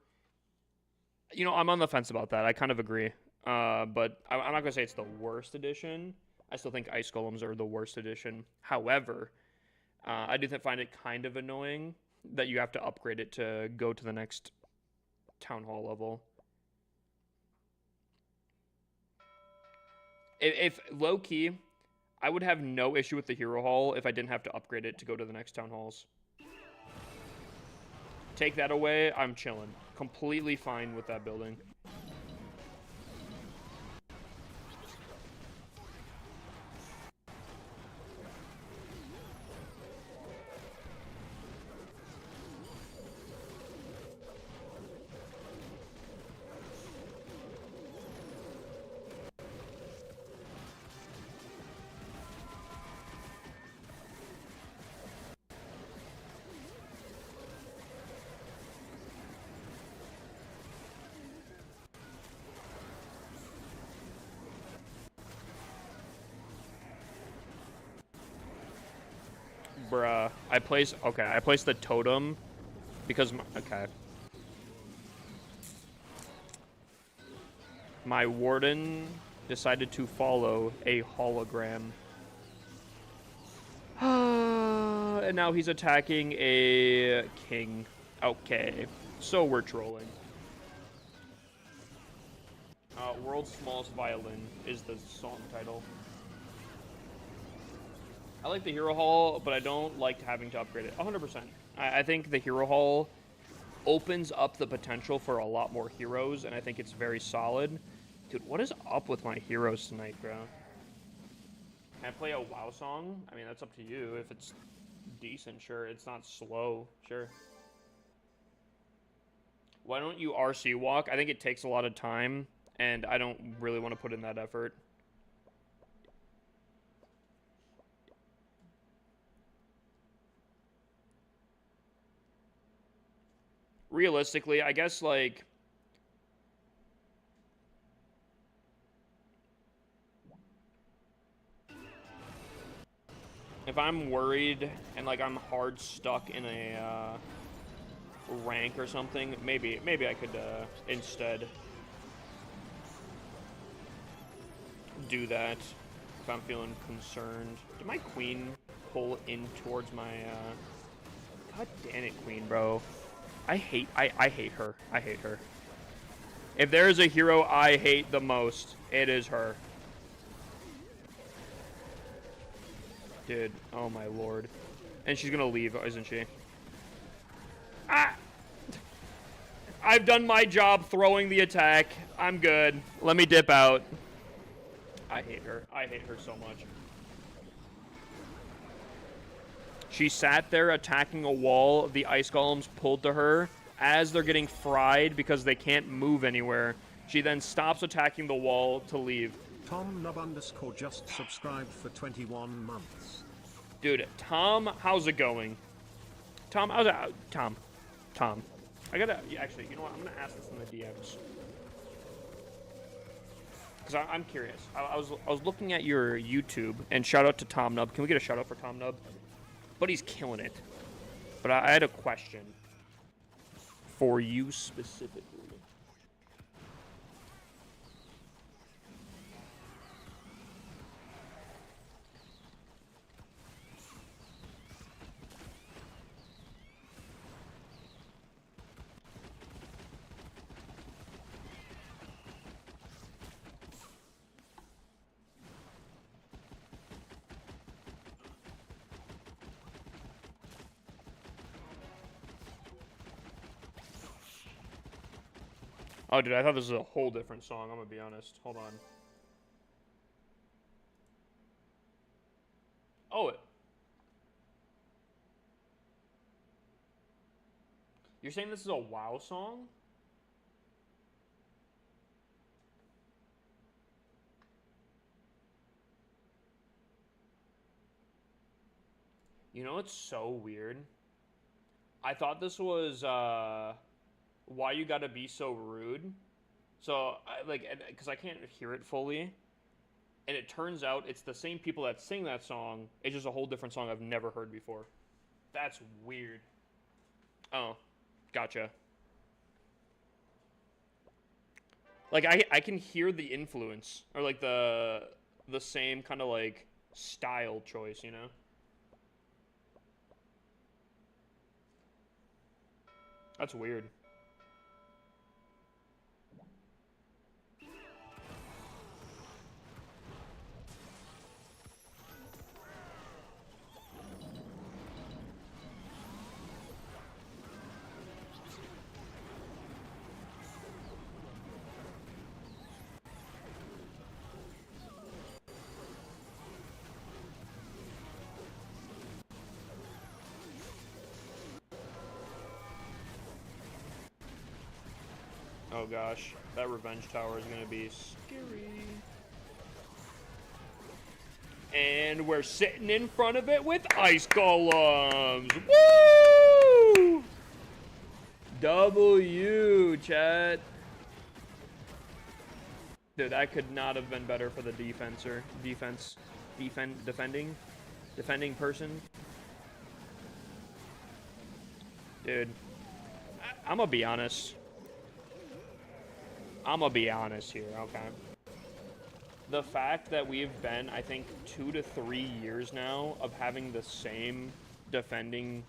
You know, I'm on the fence about that. I kind of agree. But I'm not gonna say it's the worst addition. I still think Ice Golems are the worst addition. However, I do find it kind of annoying that you have to upgrade it to go to the next Town Hall level. If low key, I would have no issue with the Hero Hall if I didn't have to upgrade it to go to the next Town Halls. Take that away, I'm chilling. Completely fine with that building. Bruh, I placed the totem because my warden decided to follow a hologram. And now he's attacking a king. Okay, so we're trolling. World's Smallest Violin is the song title. I like the Hero Hall, but I don't like having to upgrade it. 100%. I think the Hero Hall opens up the potential for a lot more heroes, and I think it's very solid. Dude, what is up with my heroes tonight, bro? Can I play a WoW song? I mean, that's up to you. If it's decent, sure. It's not slow, sure. Why don't you RC walk? I think it takes a lot of time, and I don't really want to put in that effort. Realistically, I guess, like, if I'm worried and, like, I'm hard stuck in a rank or something, maybe I could instead do that if I'm feeling concerned. Did my queen pull in towards my God damn it, queen, bro. I hate her. I hate her. If there is a hero I hate the most, it is her. Dude, oh my lord. And she's gonna leave, isn't she? Ah! I've done my job throwing the attack. I'm good. Let me dip out. I hate her. I hate her so much. She sat there attacking a wall. The ice golems pulled to her as they're getting fried because they can't move anywhere. She then stops attacking the wall to leave. Tom Nub _ just subscribed for 21 months. Dude, Tom, how's it going? Tom, how's it? Tom. I gotta, actually, you know what? I'm gonna ask this in the DMs. Because I'm curious. I was looking at your YouTube, and shout out to Tom Nub. Can we get a shout out for Tom Nub? But he's killing it. But I had a question for you specifically. Oh, dude, I thought this was a whole different song. I'm gonna be honest. Hold on. Oh, you're saying this is a WoW song? You know what's so weird? I thought this was Why You Gotta Be So Rude. So because I can't hear it fully, and it turns out it's the same people that sing that song. It's just a whole different song I've never heard before. That's weird. Oh, gotcha. Like I can hear the influence or like the same kind of like style choice, you know? That's weird. Oh gosh, that revenge tower is gonna be scary. And we're sitting in front of it with ice golems. Woo! W, chat. Dude, that could not have been better for the defending person. Dude, I'm gonna be honest. I'm gonna be honest here, okay? The fact that we've been, I think, 2 to 3 years now of having the same defending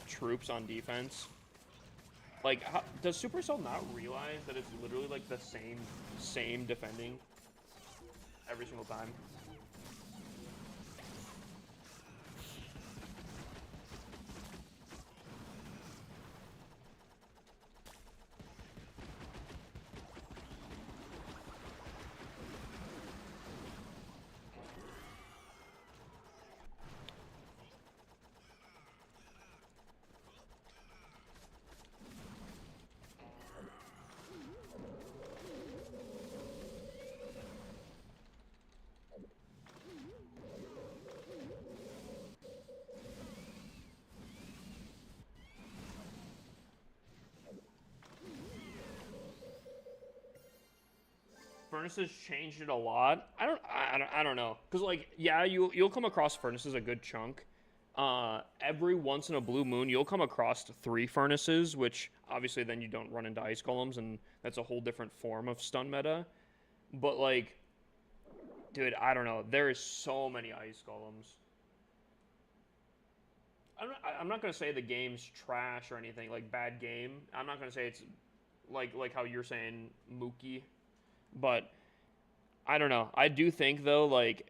troops on defense. Like, does Supercell not realize that it's literally like the same defending every single time? Furnaces changed it a lot. I don't know. Because, like, yeah, you'll come across furnaces a good chunk. Every once in a blue moon, you'll come across 3 furnaces, which obviously then you don't run into ice golems, and that's a whole different form of stun meta. But, like, dude, I don't know. There is so many ice golems. I'm not gonna say the game's trash or anything, like bad game. I'm not gonna say it's like how you're saying Mookie, but I don't know. I do think though, like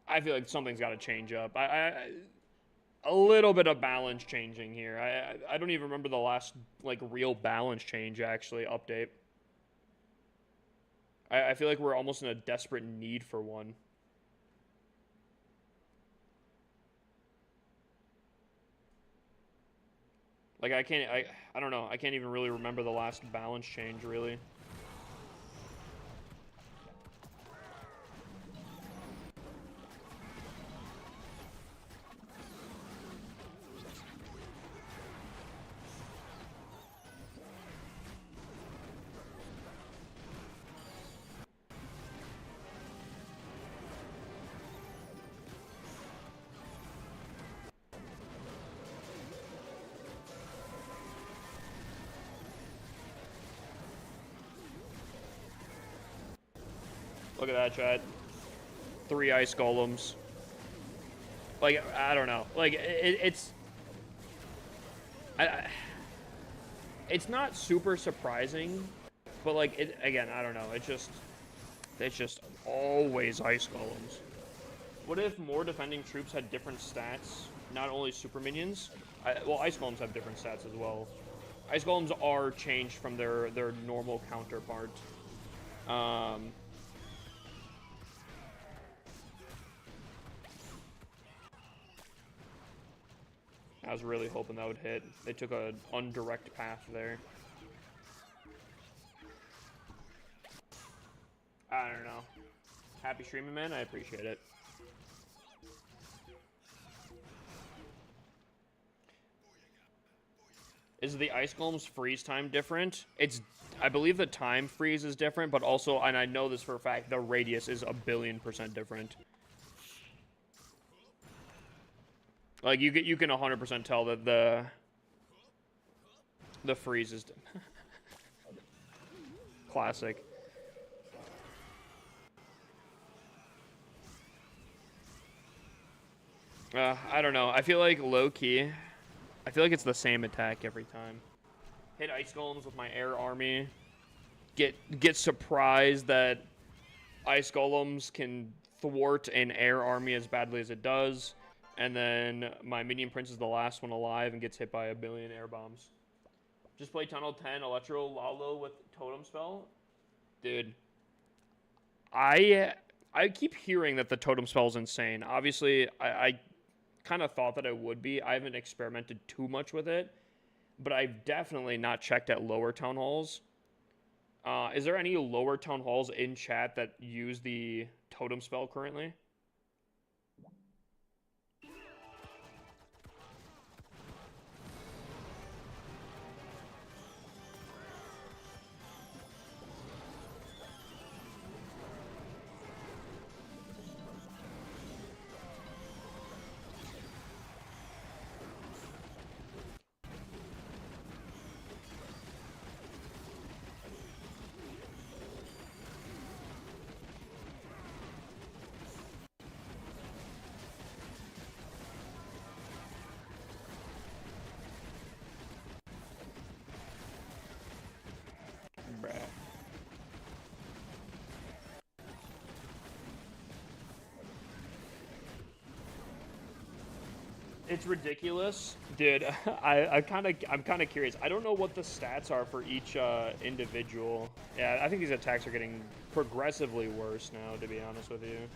I feel like something's got to change up. A little bit of balance changing here. I don't even remember the last like real balance change actually update. I feel like we're almost in a desperate need for one. Like I don't know. I can't even really remember the last balance change really. Look at that, chat. 3 ice golems. Like, I don't know. Like, it's not super surprising, but like, again, I don't know. It's just always ice golems. What if more defending troops had different stats? Not only super minions. Well, ice golems have different stats as well. Ice Golems are changed from their normal counterpart. I was really hoping that would hit. They took an undirect path there. I don't know. Happy streaming, man. I appreciate it. Is the Ice Golem's freeze time different? I believe the time freeze is different, but also, and I know this for a fact, the radius is 1,000,000,000% different. Like, you can 100% tell that the freeze is classic. I don't know. I feel like low-key, I feel like it's the same attack every time. Hit Ice Golems with my air army. Get surprised that Ice Golems can thwart an air army as badly as it does. And then my Minion Prince is the last one alive and gets hit by 1,000,000,000 air bombs. Just play Tunnel 10 Electro Lalo with Totem Spell. Dude, I keep hearing that the Totem Spell is insane. Obviously, I kind of thought that it would be. I haven't experimented too much with it, but I've definitely not checked at lower town halls. Is there any lower town halls in chat that use the Totem Spell currently? Bruh. It's ridiculous, dude. I'm kind of curious. I don't know what the stats are for each individual. Yeah, I think these attacks are getting progressively worse now, to be honest with you.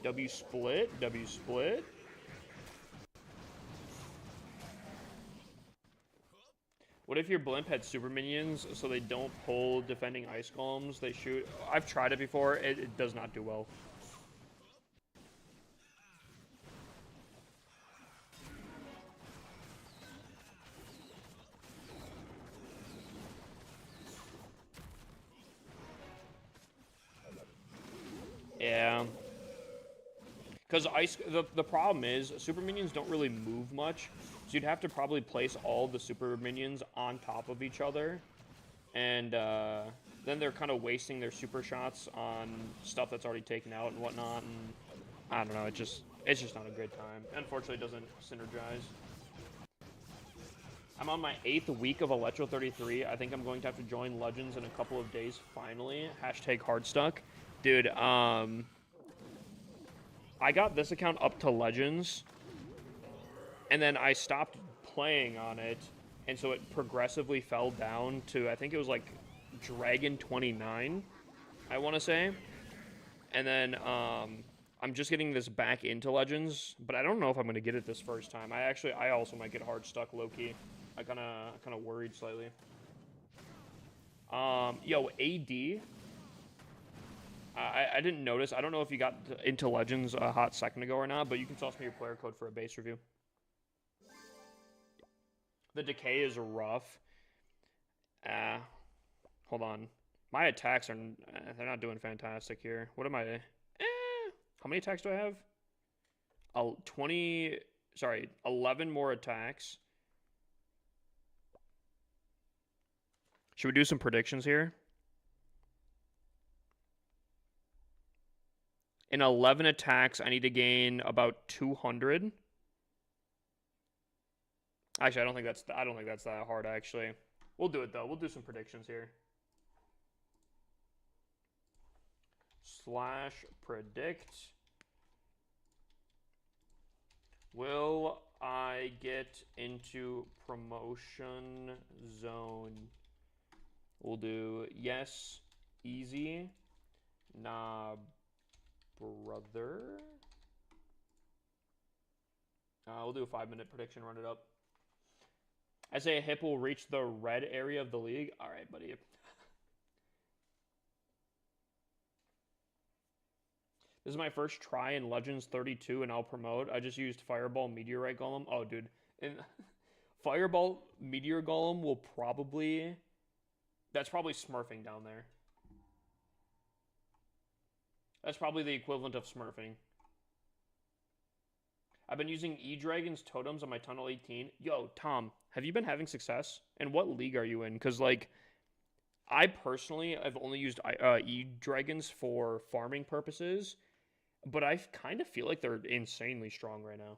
W split, W split. What if your blimp had super minions so they don't pull defending ice golems? They shoot. I've tried it before. It does not do well. Yeah. Because the problem is super minions don't really move much, so you'd have to probably place all the super minions on top of each other, and then they're kind of wasting their super shots on stuff that's already taken out and whatnot. And I don't know, it's just not a good time. Unfortunately, it doesn't synergize. I'm on my 8th week of Electro 33. I think I'm going to have to join Legends in a couple of days. Finally, hashtag hardstuck, dude. I got this account up to Legends, and then I stopped playing on it, and so it progressively fell down to, I think it was like Dragon 29, I want to say. And then I'm just getting this back into Legends, but I don't know if I'm going to get it this first time. I also might get hard stuck low-key. I kind of worried slightly. Yo, AD. I didn't notice. I don't know if you got into Legends a hot second ago or not, but you can toss me your player code for a base review. The decay is rough. Hold on. My attacks are... they're not doing fantastic here. What am I... how many attacks do I have? 11 more attacks. Should we do some predictions here? In 11 attacks, I need to gain about 200. Actually, I don't think that's that hard, actually. We'll do it, though. We'll do some predictions here. /predict. Will I get into promotion zone? We'll do yes, easy. Nah, brother. We'll do a 5-minute prediction, run it up. I say a hip will reach the red area of the league. All right, buddy. This is my first try in Legends 32, and I'll promote. I just used Fireball Meteorite Golem. Oh, dude. And Fireball Meteor Golem will probably... That's probably smurfing down there. That's probably the equivalent of smurfing. I've been using E-Dragon's totems on my Tunnel 18. Yo, Tom, have you been having success? And what league are you in? Because, like, I personally have only used E-Dragons for farming purposes, but I kind of feel like they're insanely strong right now.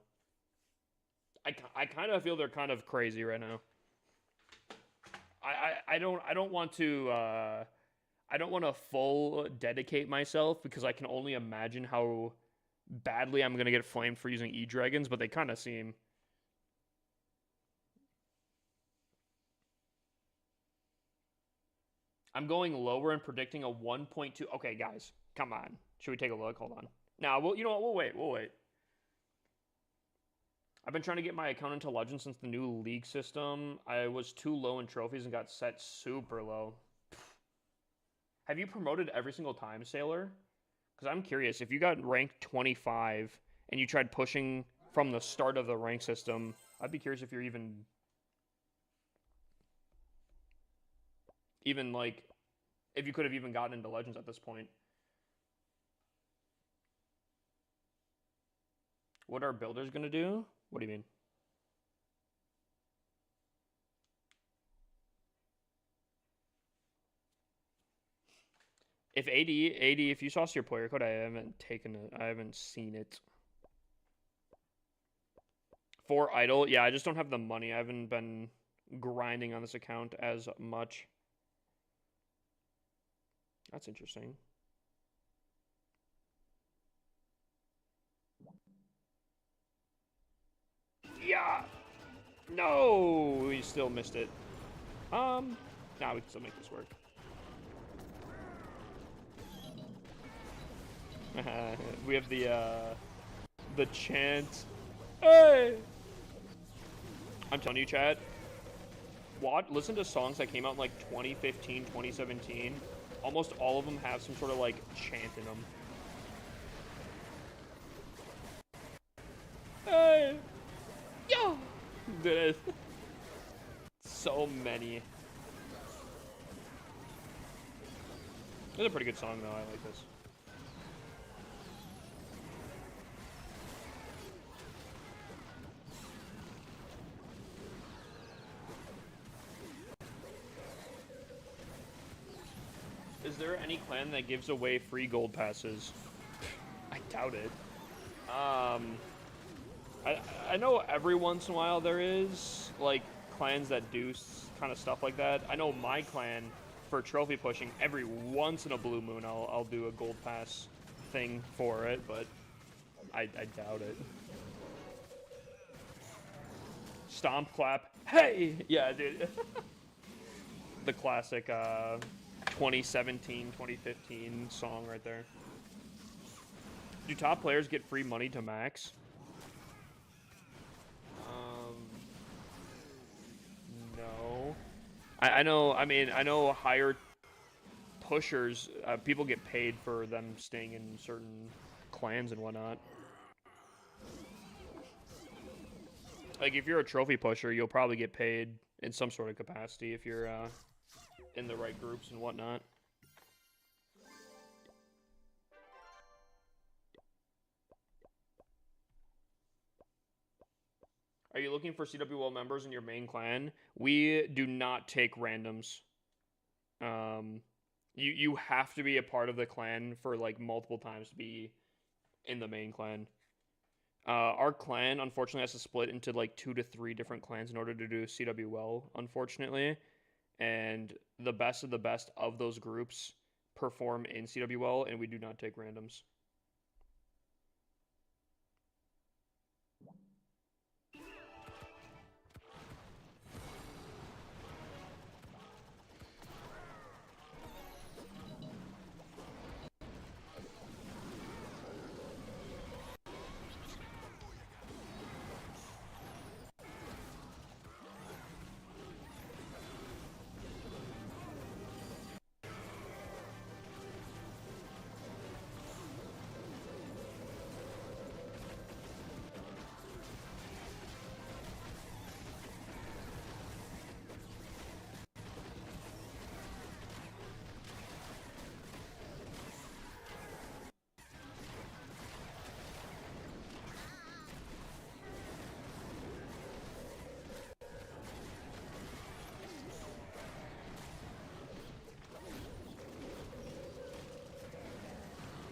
I kind of feel they're kind of crazy right now. I don't want to full dedicate myself because I can only imagine how badly I'm gonna get flamed for using E-Dragons, but they kind of seem. I'm going lower and predicting a 1.2. Okay, guys, come on. Should we take a look? Hold on. Now, well, you know what? We'll wait. We'll wait. I've been trying to get my account into Legends since the new league system. I was too low in trophies and got set super low. Have you promoted every single time, Sailor? Because I'm curious, if you got ranked 25 and you tried pushing from the start of the rank system, I'd be curious if you're even like, if you could have even gotten into Legends at this point. What are builders going to do? What do you mean? If AD, if you saw your player code, I haven't taken it. I haven't seen it. For idle, yeah, I just don't have the money. I haven't been grinding on this account as much. That's interesting. Yeah. No, we still missed it. Nah, we can still make this work. We have the chant. Hey! I'm telling you, chat. Listen to songs that came out in like 2015, 2017. Almost all of them have some sort of like chant in them. Hey! Yo! Dude, so many. It's a pretty good song though. I like this. Is there any clan that gives away free gold passes? I doubt it. I know every once in a while there is, like, clans that do kind of stuff like that. I know my clan, for trophy pushing, every once in a blue moon I'll do a gold pass thing for it, but I doubt it. Stomp clap. Hey! Yeah, dude. The classic 2017, 2015 song right there. Do top players get free money to max? No. I know, I mean, I know higher pushers, people get paid for them staying in certain clans and whatnot. Like, if you're a trophy pusher, you'll probably get paid in some sort of capacity if you're in the right groups and whatnot. Are you looking for CWL members in your main clan? We do not take randoms. You have to be a part of the clan for like multiple times to be in the main clan. Our clan unfortunately has to split into like 2 to 3 different clans in order to do CWL, unfortunately. And the best of the best of those groups perform in CWL, and we do not take randoms.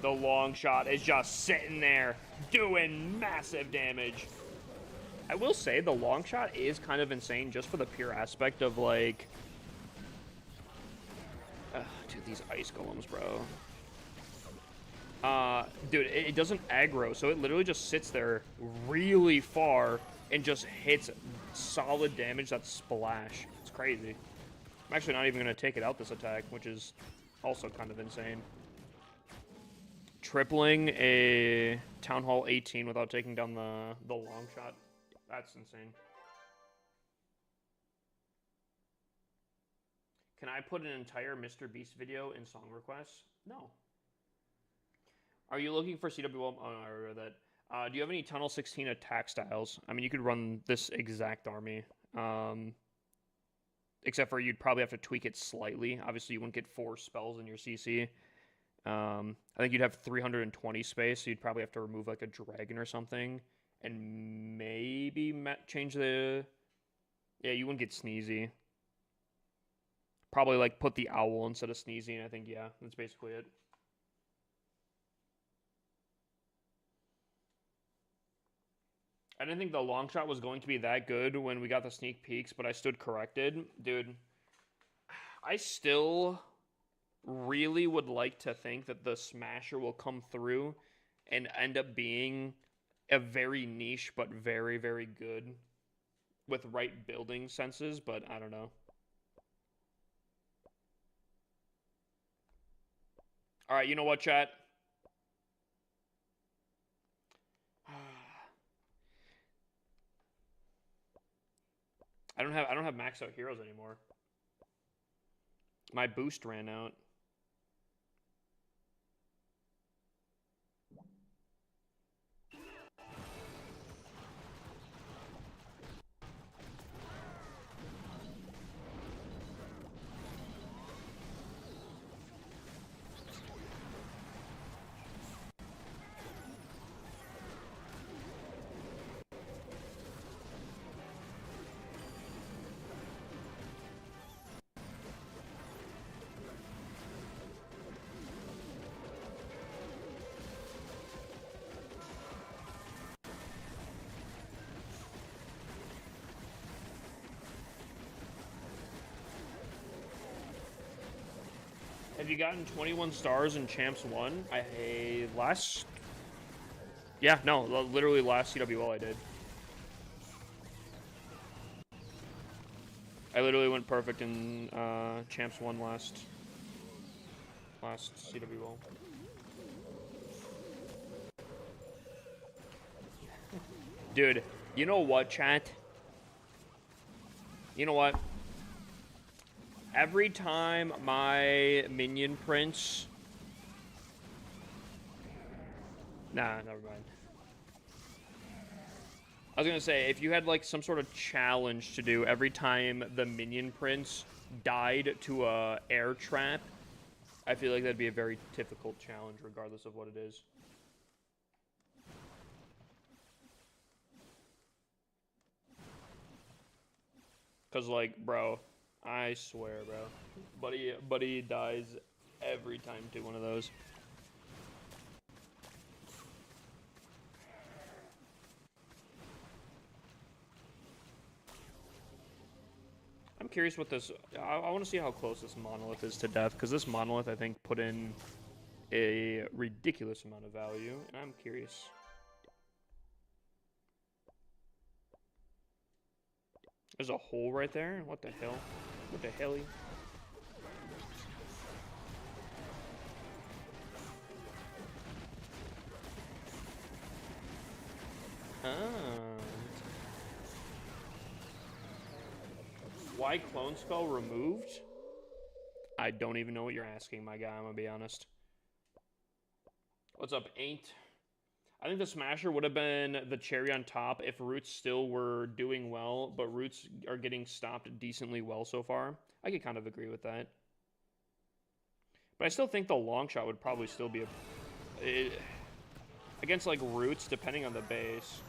The long shot is just sitting there doing massive damage. I will say the long shot is kind of insane just for the pure aspect of like... dude, these ice golems, bro. Dude, it doesn't aggro, so it literally just sits there really far and just hits solid damage that's splash. It's crazy. I'm actually not even going to take it out this attack, which is also kind of insane. Tripling a Town Hall 18 without taking down the long shot. That's insane. Can I put an entire Mr. Beast video in song requests? No. Are you looking for CWL? Oh, no, I read that. Do you have any Tunnel 16 attack styles? I mean, you could run this exact army. Except for you'd probably have to tweak it slightly. Obviously, you wouldn't get 4 spells in your CC. I think you'd have 320 space, so you'd probably have to remove like a dragon or something. And maybe change the... Yeah, you wouldn't get Sneezy. Probably like put the owl instead of Sneezy, and I think, yeah, that's basically it. I didn't think the long shot was going to be that good when we got the sneak peeks, but I stood corrected. Dude, I still really would like to think that the Smasher will come through and end up being a very niche but very, very good with right building senses, but I don't know. All right, you know what, chat? I don't have max out heroes anymore. My boost ran out. Have you gotten 21 stars in Champs 1? Yeah, no, literally last CWL I did. I literally went perfect in Champs 1 last CWL. Dude, you know what, chat? You know what? Every time my minion prince... Nah, never mind. I was gonna say, if you had like some sort of challenge to do every time the minion prince died to a air trap, I feel like that'd be a very difficult challenge regardless of what it is. Cause like, bro, I swear, bro. Buddy dies every time to one of those. I'm curious what this... I want to see how close this monolith is to death, because this monolith, I think, put in a ridiculous amount of value, and I'm curious. There's a hole right there? What the hell? What the hell? Why Clone Skull removed? I don't even know what you're asking, my guy, I'm gonna be honest. What's up, Ain't? I think the Smasher would have been the cherry on top if Roots still were doing well, but Roots are getting stopped decently well so far. I could kind of agree with that. But I still think the long shot would probably still be against like Roots, depending on the base.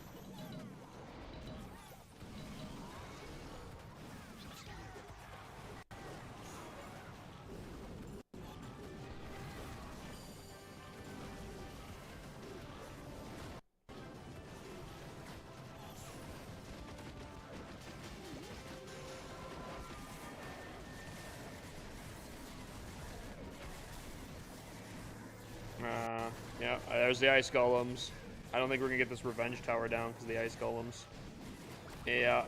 Yeah, there's the ice golems. I don't think we're gonna get this revenge tower down because of the ice golems. Yeah.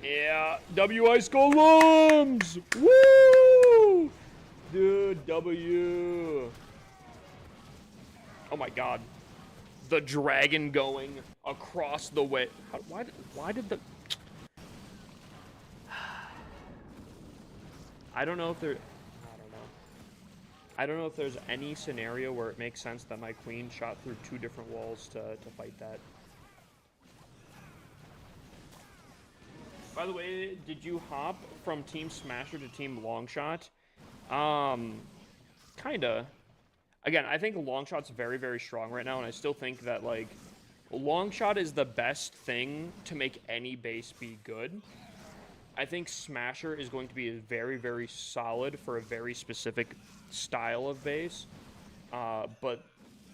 Yeah. W ice golems! Woo! Dude, W. Oh my god. The dragon going across the way. Why did the... I don't know if there... I don't know. I don't know if there's any scenario where it makes sense that my queen shot through 2 different walls to fight that. By the way, did you hop from Team Smasher to Team Longshot? Kinda. Again, I think Longshot's very, very strong right now, and I still think that, like, Longshot is the best thing to make any base be good. I think Smasher is going to be very, very solid for a very specific style of base, but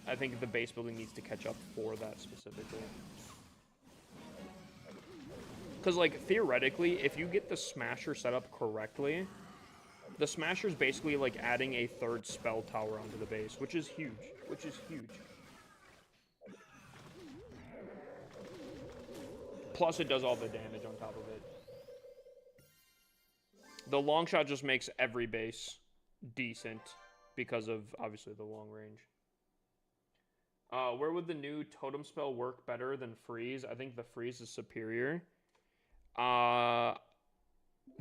I think the base building needs to catch up for that specifically. Because, like, theoretically, if you get the Smasher set up correctly, the Smasher's basically like adding a 3rd spell tower onto the base, which is huge. Plus, it does all the damage on top of it. The long shot just makes every base decent because of, obviously, the long range. Where would the new totem spell work better than freeze? I think the freeze is superior.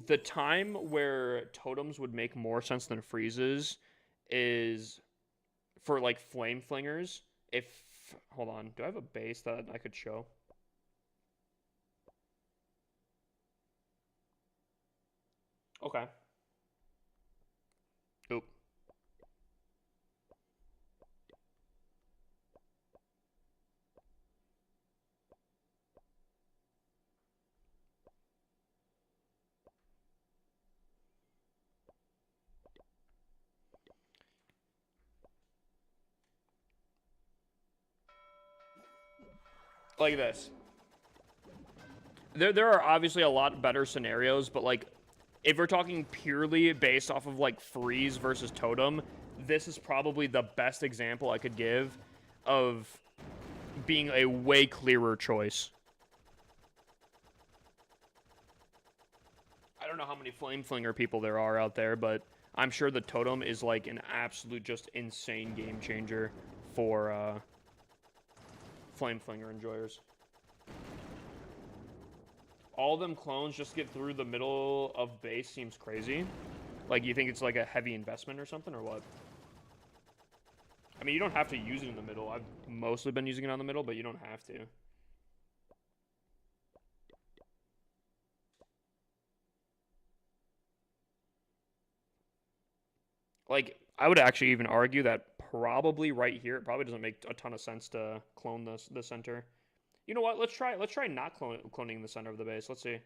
The time where totems would make more sense than freezes is for, like, flame flingers. Hold on, do I have a base that I could show? Okay. Oop. Like this. There are obviously a lot better scenarios, but, like, if we're talking purely based off of, like, freeze versus totem, this is probably the best example I could give of being a way clearer choice. I don't know how many Flame Flinger people there are out there, but I'm sure the totem is, like, an absolute just insane game changer for Flame Flinger enjoyers. All them clones just get through the middle of base seems crazy. Like, you think it's like a heavy investment or something, or what? I mean, you don't have to use it in the middle. I've mostly been using it on the middle, but you don't have to. Like, I would actually even argue that probably right here, it probably doesn't make a ton of sense to clone the center. You know what? Let's try not cloning the center of the base. Let's see.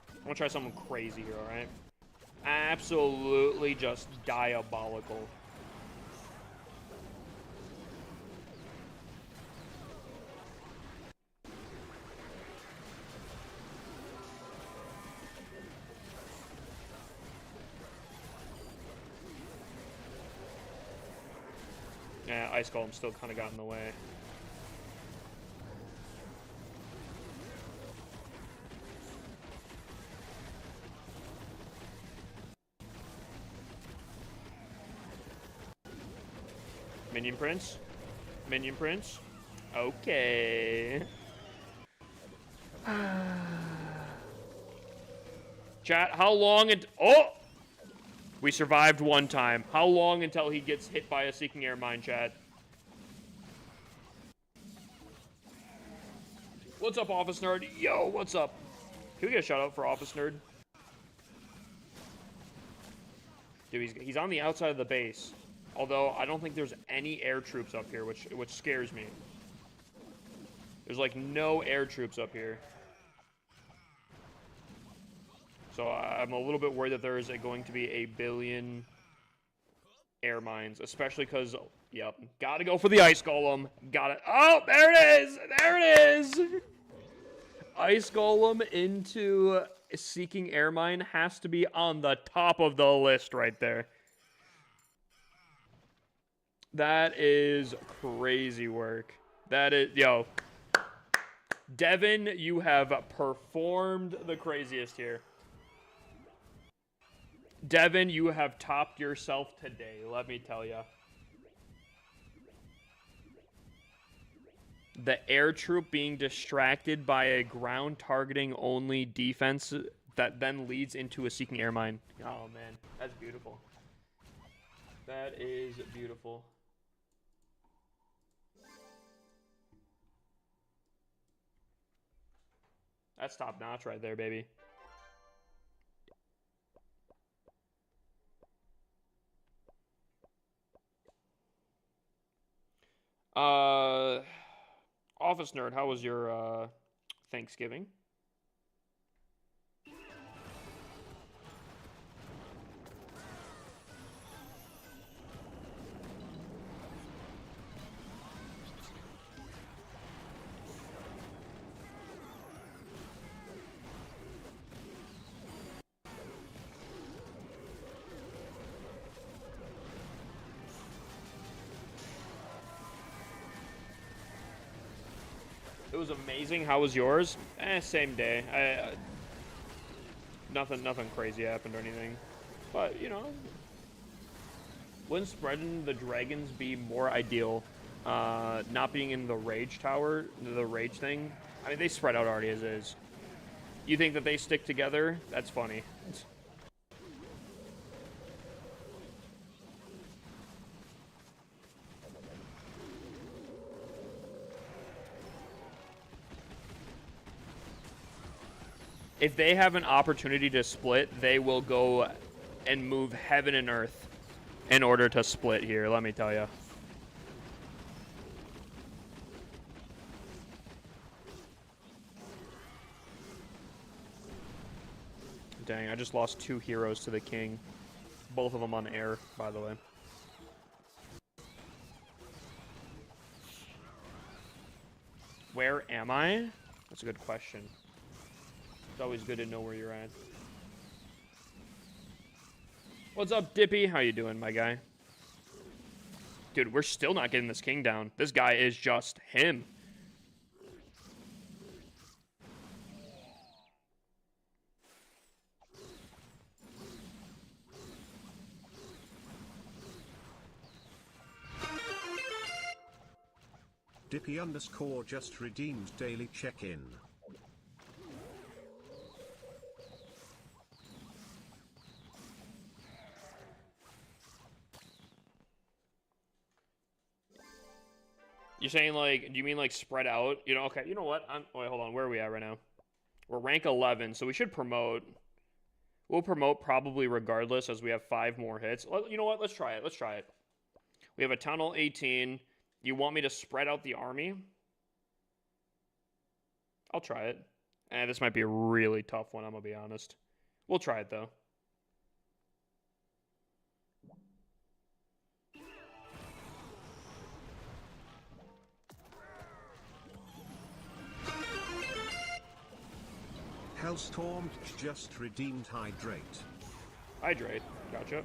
I'm gonna try something crazy here, alright? Absolutely just diabolical. Yeah, Ice Golem still kind of got in the way. Minion Prince? Minion Prince? Okay. Chat, how long oh! We survived one time. How long until he gets hit by a Seeking Air Mine, chat? What's up, Office Nerd? Yo, what's up? Can we get a shout out for Office Nerd? Dude, he's on the outside of the base. Although, I don't think there's any air troops up here, which scares me. There's, like, no air troops up here. So I'm a little bit worried that there is going to be a billion air mines, especially because, yep, gotta go for the Ice Golem. Got it. Oh, there it is! There it is! Ice Golem into Seeking air mine has to be on the top of the list right there. That is crazy work. That is, yo. Devin, you have performed the craziest here. Devin, you have topped yourself today, let me tell you. The air troop being distracted by a ground targeting only defense that then leads into a seeking air mine. Oh man, that's beautiful. That is beautiful. That's top notch right there, baby. Office nerd, how was your Thanksgiving? It was amazing. How was yours? Same day. Nothing crazy happened or anything. But, you know, wouldn't spreading the dragons be more ideal? Not being in the rage tower, the rage thing. I mean, they spread out already as is. You think that they stick together? That's funny. If they have an opportunity to split, they will go and move heaven and earth in order to split here, let me tell you. Dang, I just lost 2 heroes to the king. Both of them on air, by the way. Where am I? That's a good question. It's always good to know where you're at. What's up, Dippy? How you doing, my guy? Dude, we're still not getting this king down. This guy is just him. Dippy _ just redeemed daily check-in. You're saying, like, do you mean, like, spread out? You know, okay, you know what? Wait, hold on. Where are we at right now? We're rank 11, so we should promote. We'll promote probably regardless as we have 5 more hits. You know what? Let's try it. Let's try it. We have a tunnel 18. You want me to spread out the army? I'll try it. This might be a really tough one, I'm going to be honest. We'll try it, though. Hellstorm just redeemed hydrate. Hydrate. Gotcha.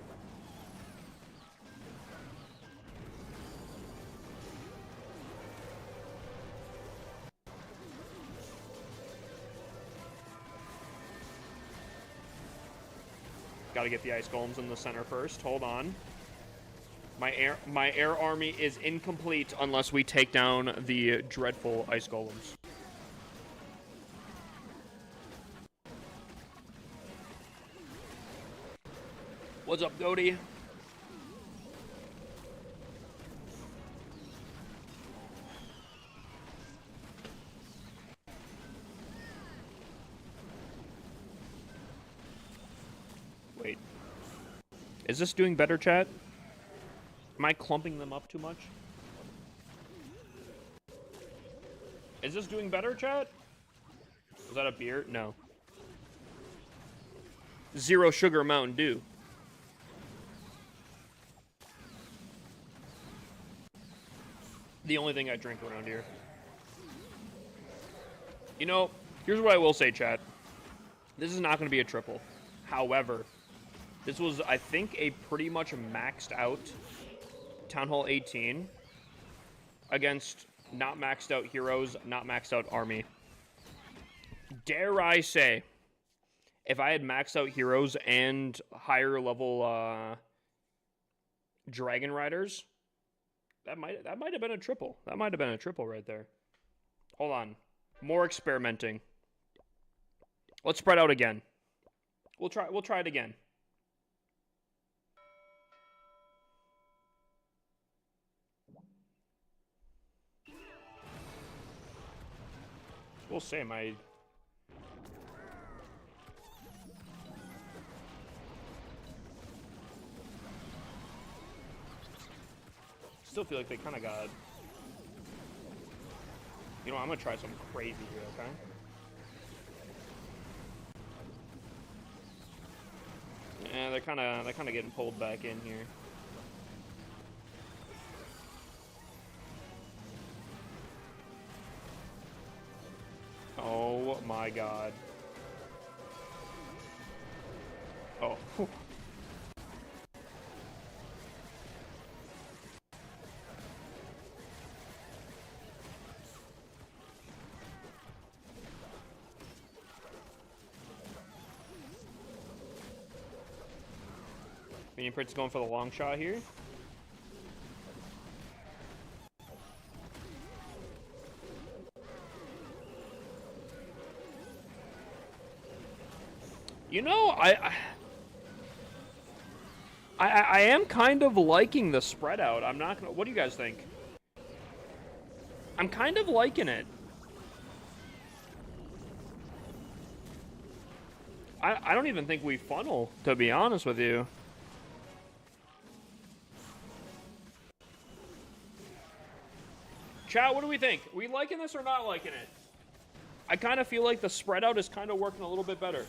Gotta get the ice golems in the center first. Hold on. My air army is incomplete unless we take down the dreadful ice golems. What's up, Goaty? Wait. Is this doing better, chat? Am I clumping them up too much? Is this doing better, chat? Was that a beer? No. 0 sugar Mountain Dew. The only thing I drink around here. You know, here's what I will say, chat. This is not going to be a triple. However, this was, I think, a pretty much maxed out Town Hall 18 against not maxed out heroes, not maxed out army. Dare I say, if I had maxed out heroes and higher level dragon riders, that might have been a triple. That might have been a triple right there. Hold on. More experimenting. Let's spread out again. We'll try it again. We'll say my still feel like they kind of got. You know, I'm gonna try something crazy here, okay? Yeah, they're kind of getting pulled back in here. Oh my god. Oh. Whew. Minion Prince going for the long shot here. You know, I am kind of liking the spread out. I'm not gonna. What do you guys think? I'm kind of liking it. I don't even think we funnel, to be honest with you. Chat, what do we think? Are we liking this or not liking it? I kind of feel like the spread out is kind of working a little bit better.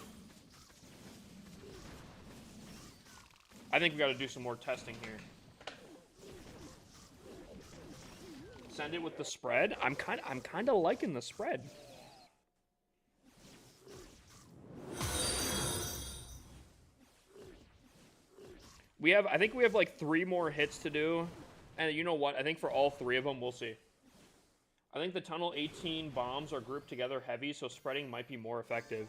I think we got to do some more testing here. Send it with the spread. I'm kind of liking the spread. I think we have like 3 more hits to do. And you know what? I think for all 3 of them, we'll see. I think the Tunnel 18 bombs are grouped together heavy, so spreading might be more effective.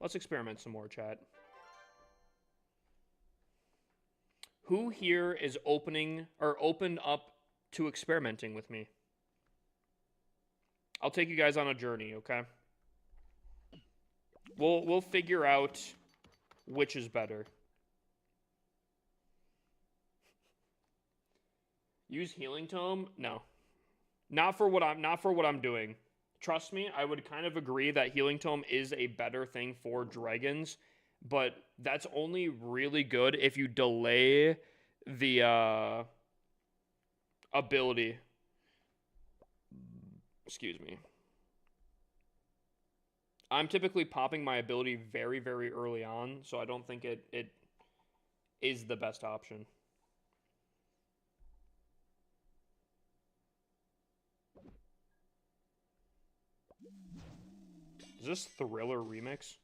Let's experiment some more, chat. Who here is opened up to experimenting with me? I'll take you guys on a journey, okay? We'll figure out which is better. Use Healing Tome? No. Not for what I'm doing. Trust me, I would kind of agree that Healing Tome is a better thing for dragons, but that's only really good if you delay the ability. Excuse me. I'm typically popping my ability very, very early on, so I don't think it is the best option. Is this Thriller Remix?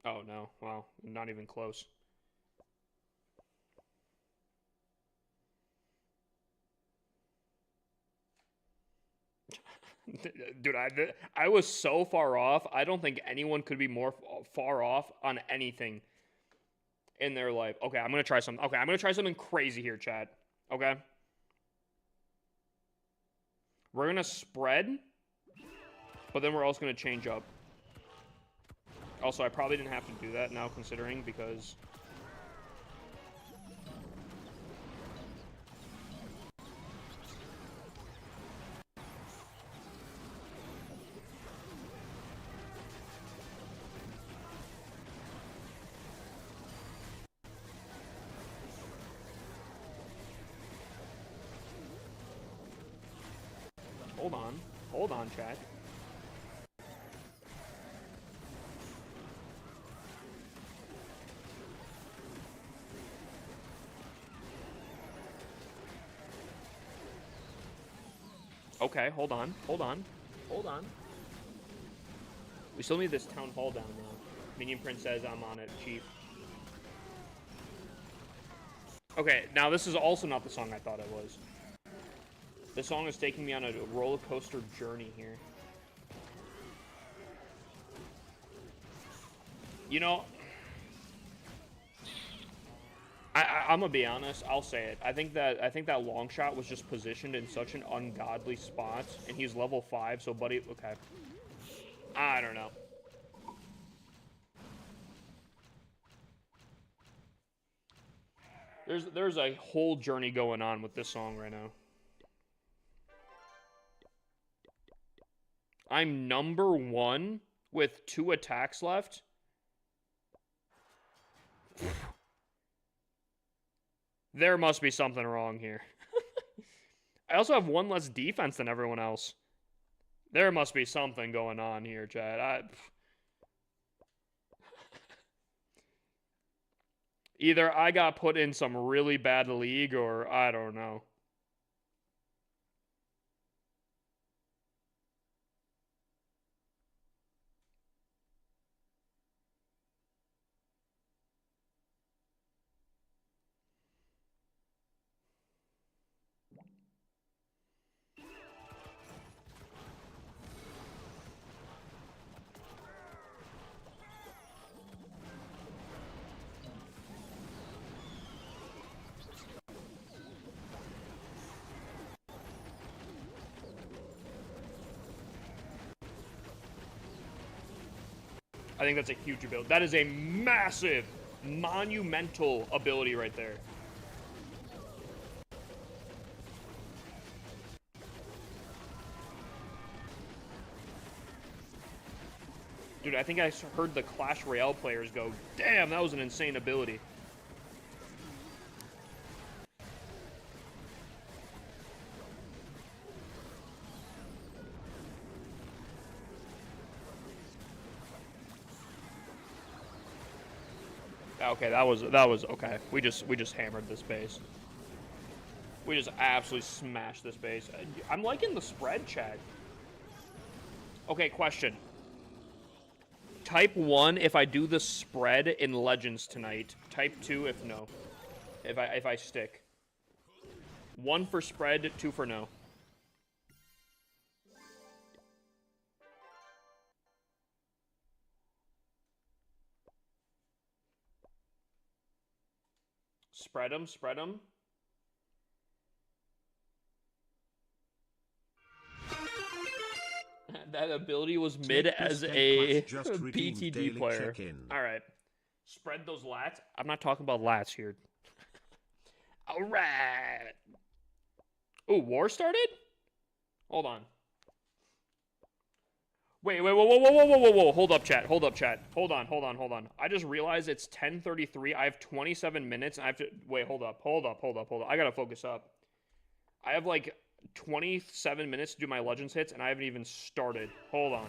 Oh, no. Wow. Not even close. Dude, I was so far off. I don't think anyone could be more far off on anything in their life. Okay, I'm going to try something. Okay, I'm going to try something crazy here, chat. Okay? We're going to spread, but then we're also going to change up. Also, I probably didn't have to do that now, considering, because... Hold on. Hold on, chat. Okay, hold on. Hold on. Hold on. We still need this town hall down, though. Minion Prince says I'm on it, chief. Okay, now this is also not the song I thought it was. This song is taking me on a roller coaster journey here. You know, I'm gonna be honest. I'll say it. I think that long shot was just positioned in such an ungodly spot, and he's level 5. So, buddy, okay. I don't know. There's a whole journey going on with this song right now. I'm number 1 with 2 attacks left. There must be something wrong here. I also have 1 less defense than everyone else. There must be something going on here, Chad. Either I got put in some really bad league or I don't know. I think that's a huge ability. That is a massive, monumental ability right there. Dude, I think I heard the Clash Royale players go, damn, that was an insane ability. Okay, that was okay. We just hammered this base. We just absolutely smashed this base. I'm liking the spread, Chad. Okay, question. Type 1 if I do the spread in Legends tonight. Type 2 if no. If I stick. 1 for spread, 2 for no. Spread them, spread them. That ability was mid as a PTD player. Alright. Spread those lats. I'm not talking about lats here. Alright. Ooh, war started? Hold on. Wait, whoa. Hold up, chat. Hold on. I just realized it's 10:33. I have 27 minutes. I have to... Wait, hold up. I gotta focus up. I have, like, 27 minutes to do my Legends hits, and I haven't even started. Hold on.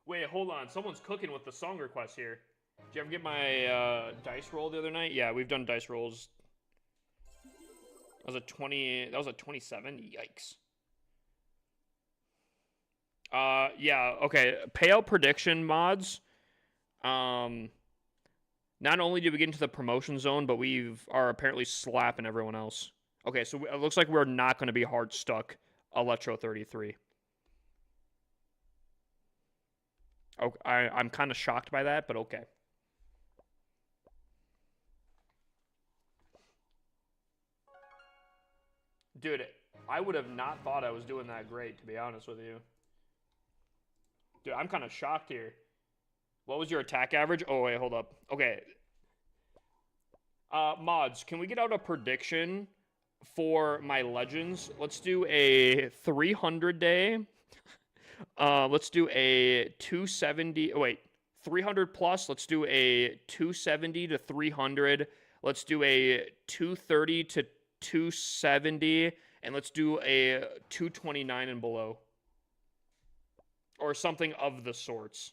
Wait, hold on. Someone's cooking with the song request here. Did you ever get my dice roll the other night? Yeah, we've done dice rolls. That was a 20. That was a 27. Yikes. Yeah. Okay. Payout prediction mods. Not only did we get into the promotion zone, but we are apparently slapping everyone else. Okay, so it looks like we're not going to be hard stuck. Electro 33. Okay, I'm kind of shocked by that, but okay. Dude, I would have not thought I was doing that great, to be honest with you. Dude, I'm kind of shocked here. What was your attack average? Oh, wait, hold up. Okay. Mods, can we get out a prediction for my legends? Let's do a 300 day. Let's do a 270. Oh, wait, 300 plus. Let's do a 270 to 300. Let's do a 230 to 270. And let's do a 229 and below. Or something of the sorts.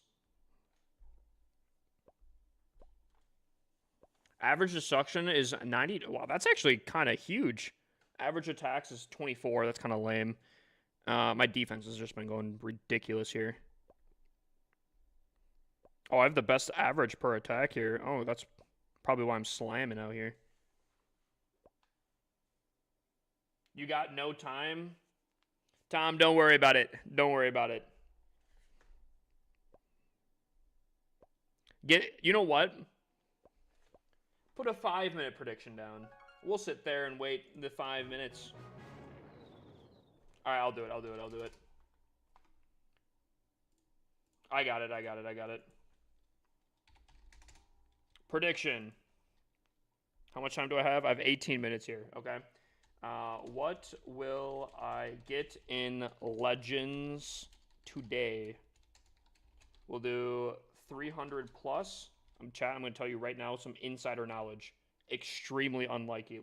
Average destruction is 90. Wow, that's actually kind of huge. Average attacks is 24. That's kind of lame. My defense has just been going ridiculous here. Oh, I have the best average per attack here. Oh, that's probably why I'm slamming out here. You got no time? Tom, don't worry about it. Don't worry about it. You know what? Put a 5-minute prediction down. We'll sit there and wait the 5 minutes. All right, I'll do it. I got it. Prediction. How much time do I have? I have 18 minutes here. Okay. What will I get in Legends today? We'll do 300 plus. I'm going to tell you right now some insider knowledge. Extremely unlikely.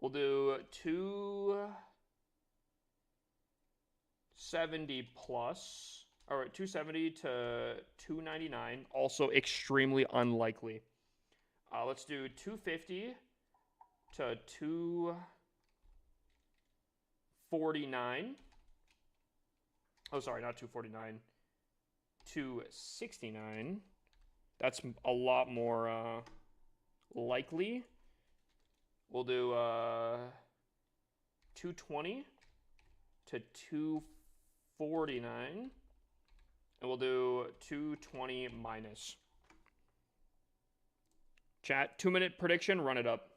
We'll do 270 plus. All right, 270 to 299. Also extremely unlikely. Let's do 250 to 249. Oh, sorry, not 249. 269. That's a lot more likely. We'll do 220 to 249. And we'll do 220 minus. Chat, 2-minute prediction, run it up.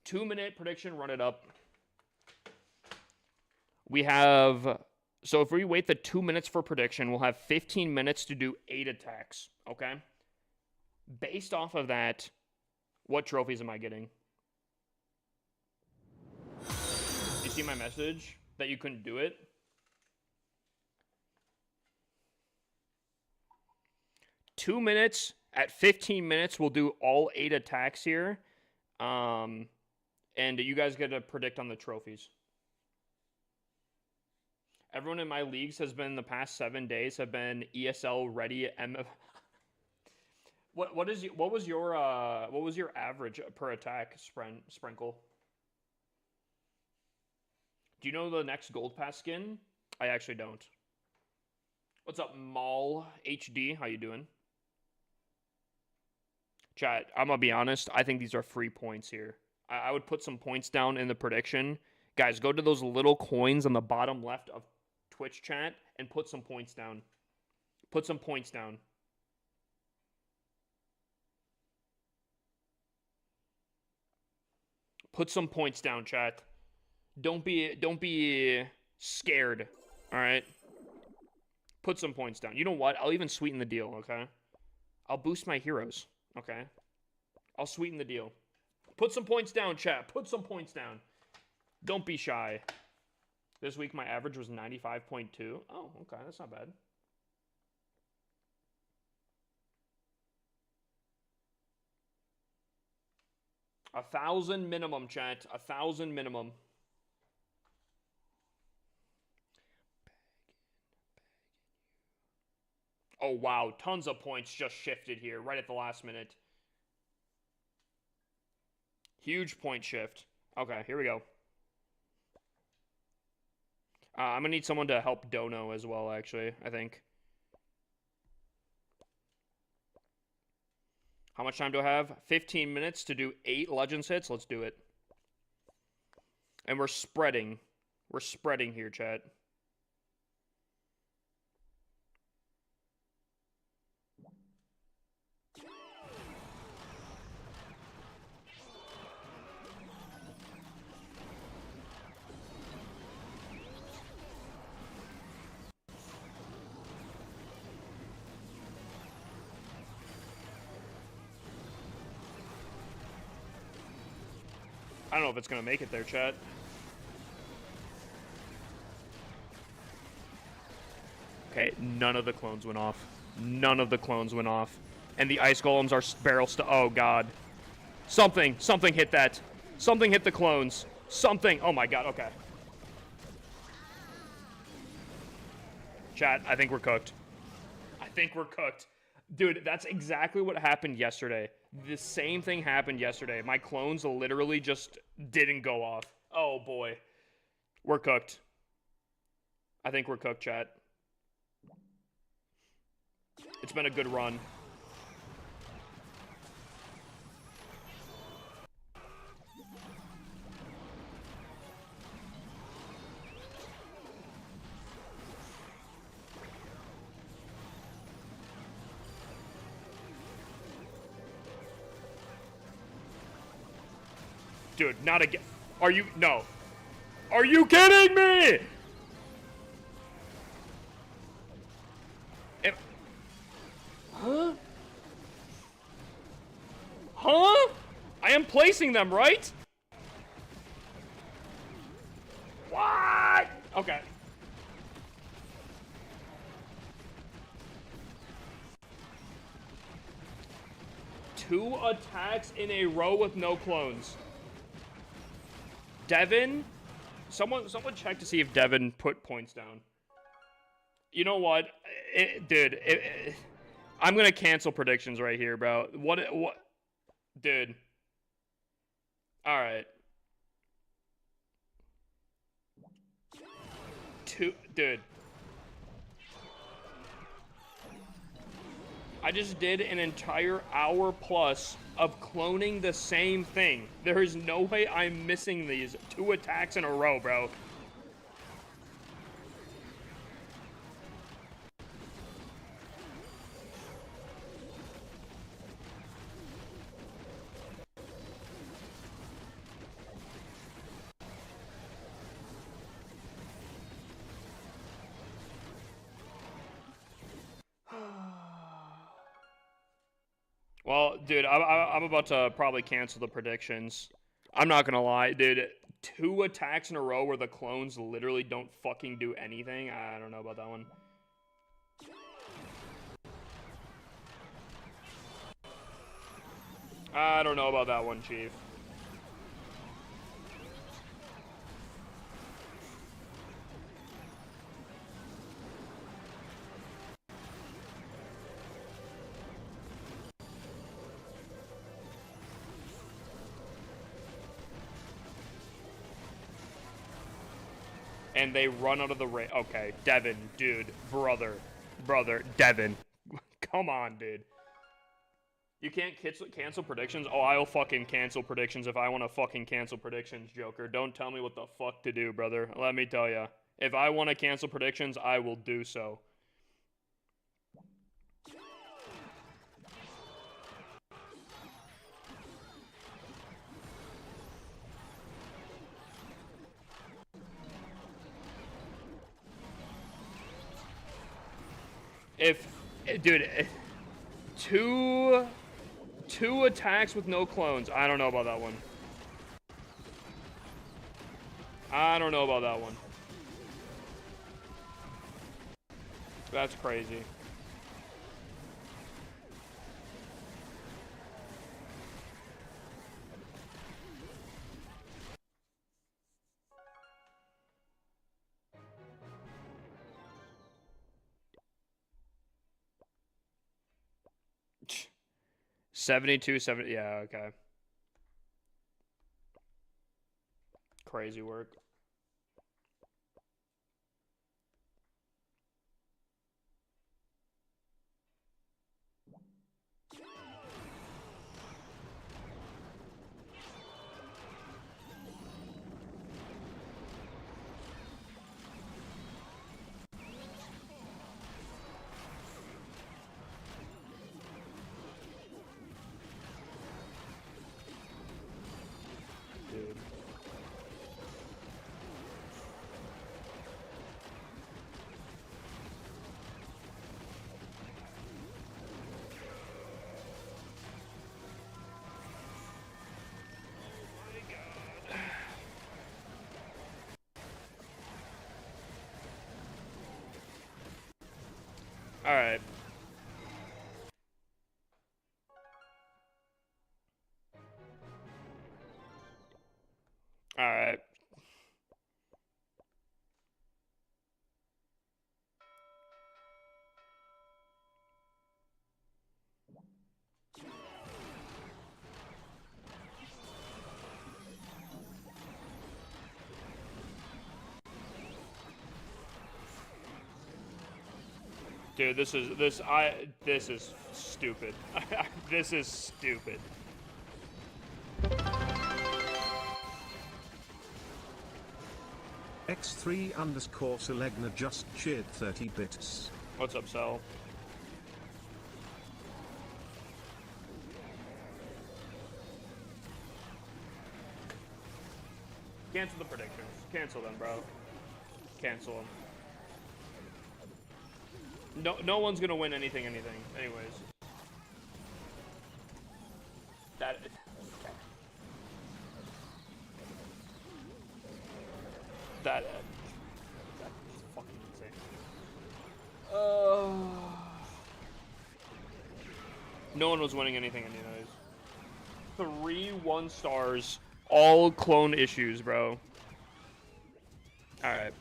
2-minute prediction, run it up. We have... So if we wait the 2 minutes for prediction, we'll have 15 minutes to do 8 attacks, okay? Based off of that, what trophies am I getting? You see my message that you couldn't do it? Two minutes, at 15 minutes, we'll do all 8 attacks here. And you guys get to predict on the trophies. Everyone in my leagues has been the past 7 days have been ESL ready. What was your average per attack, Sprinkle? Do you know the next gold pass skin? I actually don't. What's up, Maul HD? How you doing? Chat, I'm gonna be honest. I think these are free points here. I would put some points down in the prediction. Guys, go to those little coins on the bottom left of Twitch chat and put some points down. Put some points down. Put some points down, chat. Don't be scared. All right. Put some points down. You know what? I'll even sweeten the deal, okay? I'll boost my heroes, okay? I'll sweeten the deal. Put some points down, chat. Put some points down. Don't be shy. This week, my average was 95.2. Oh, okay. That's not bad. A 1,000 minimum, chat. 1,000 minimum. Oh, wow. Tons of points just shifted here right at the last minute. Huge point shift. Okay, here we go. I'm going to need someone to help Dono as well, actually, I think. How much time do I have? 15 minutes to do 8 Legends hits. Let's do it. And we're spreading. We're spreading here, chat. I don't know if it's gonna make it there, chat. Okay, none of the clones went off. None of the clones went off. And the ice golems are barrel oh god. Something hit that. Something hit the clones. Something, oh my god, okay. Chat, I think we're cooked. I think we're cooked. Dude, that's exactly what happened yesterday. The same thing happened yesterday. My clones literally just didn't go off. Oh boy. We're cooked. I think we're cooked, chat. It's been a good run. Dude, not again. Are you? No. Are you kidding me? Huh? Huh? I am placing them, right? What? Okay. Two attacks in a row with no clones. Devin? Someone check to see if Devin put points down. You know what? I'm gonna cancel predictions right here, bro. What? Dude. Alright. Dude. I just did an entire hour plus of cloning the same thing. There is no way I'm missing these 2 attacks in a row, bro. Well, dude, I'm about to probably cancel the predictions. I'm not gonna lie, dude. 2 attacks in a row where the clones literally don't fucking do anything. I don't know about that one. I don't know about that one, Chief. And they run out of the race. Okay, Devin, dude, brother, Devin. Come on, dude. You can't cancel predictions? Oh, I'll fucking cancel predictions if I want to fucking cancel predictions, Joker. Don't tell me what the fuck to do, brother. Let me tell ya. If I want to cancel predictions, I will do so. Dude, two attacks with no clones. I don't know about that one. I don't know about that one. That's crazy. Ch- 72, 70. Yeah, okay. Crazy work. Dude. Alright. Alright. Dude, this is stupid. This is stupid. X3_Selegna just cheered 30 bits. What's up, Sal? Cancel the predictions. Cancel them, bro. Cancel them. No one's gonna win anything. Anyways. That. That's fucking insane. No one was winning anything anyways. 3 1-stars, all clone issues, bro. All right.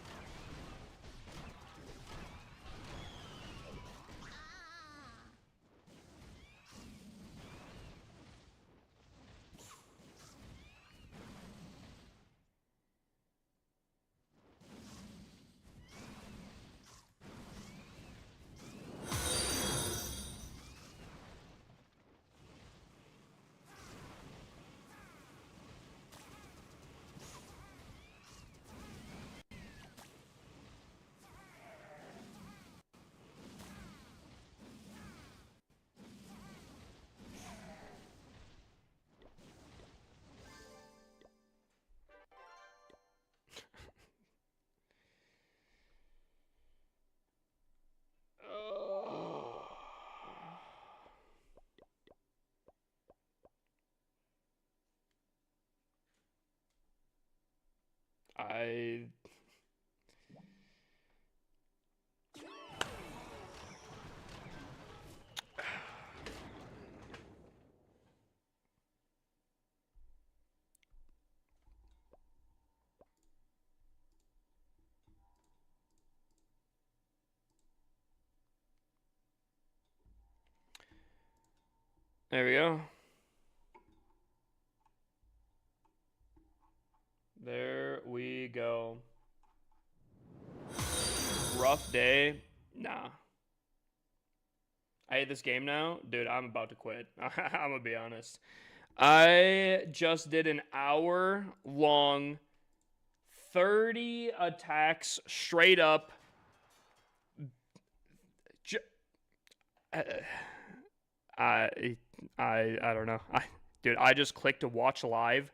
There we go. There we go. Rough day. Nah. I hate this game now. Dude, I'm about to quit. I'm gonna be honest. I just did an hour-long 30 attacks straight up. I don't know. Dude, I just clicked to watch live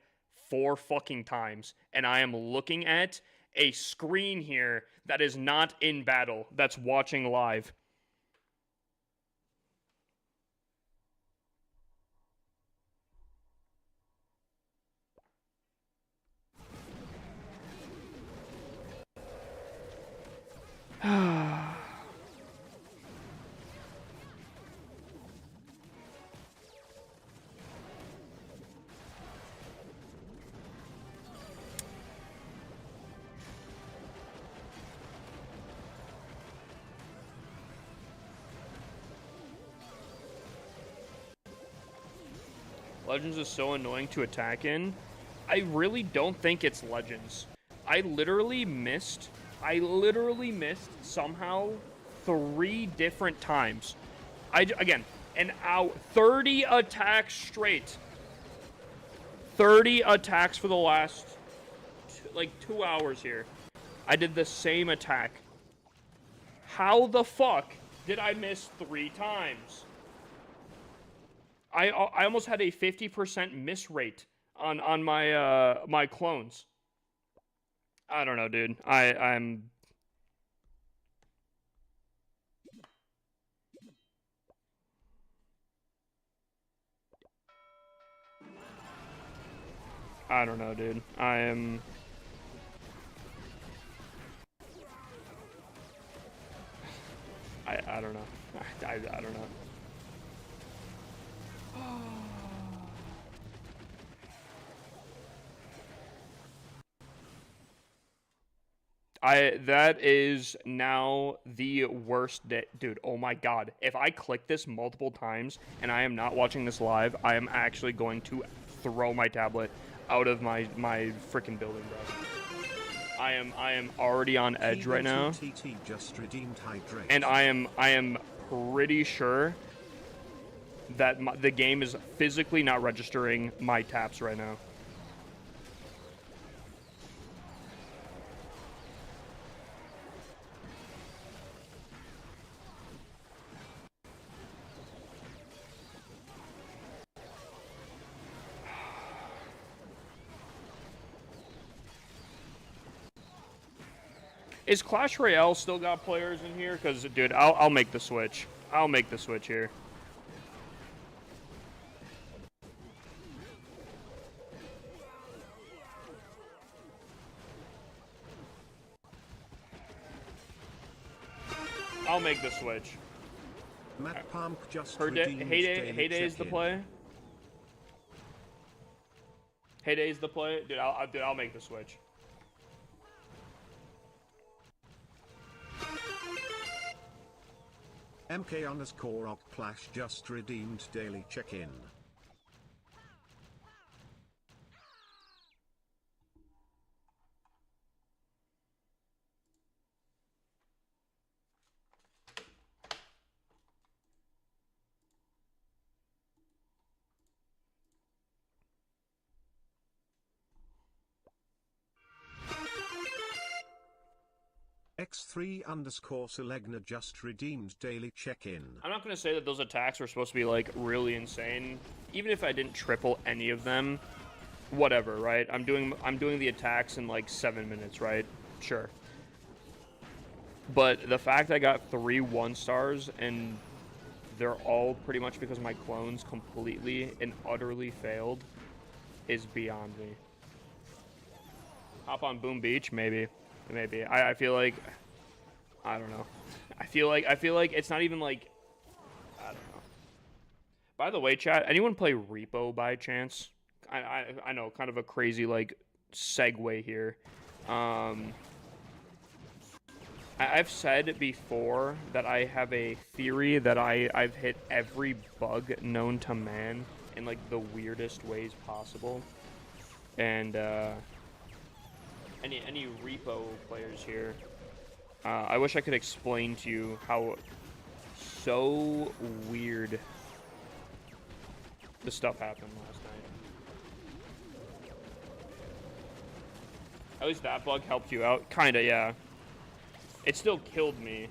4 fucking times, and I am looking at a screen here that is not in battle, that's watching live. Legends is so annoying to attack in. I really don't think it's Legends. I literally missed somehow 3 different times. Again, an hour, 30 attacks straight. 30 attacks for the last, 2 hours here. I did the same attack. How the fuck did I miss 3 times? I almost had a 50% miss rate on my my clones. I don't know, dude. I don't know, dude. I am. I don't know. I don't know. That is now the worst day, dude. Oh my god. If I click this multiple times and I am not watching this live, I am actually going to throw my tablet out of my freaking building, bro. I am already on edge right now. TT just redeemed hydrate. And I am pretty sure that the game is physically not registering my taps right now. Is Clash Royale still got players in here? Because, dude, I'll make the switch. I'll make the switch here. I'll make the switch. Matt Pump just Heyday is the play. Heyday is the play. Dude, I'll make the switch. MK_Ocplash just redeemed daily check-in. X3_Selegna just redeemed daily check-in. I'm not gonna say that those attacks were supposed to be like really insane. Even if I didn't triple any of them, whatever, right? I'm doing the attacks in like 7 minutes, right? Sure. But the fact I got 3 1-stars and they're all pretty much because my clones completely and utterly failed is beyond me. Hop on Boom Beach, maybe. Maybe. I feel like, I don't know. I feel like it's not even like, I don't know. By the way, chat, anyone play Repo by chance? I know, kind of a crazy like segue here. I've said before that I have a theory that I've hit every bug known to man in like the weirdest ways possible. And any repo players here, I wish I could explain to you how so weird the stuff happened last night. At least that bug helped you out. Kinda, yeah. It still killed me,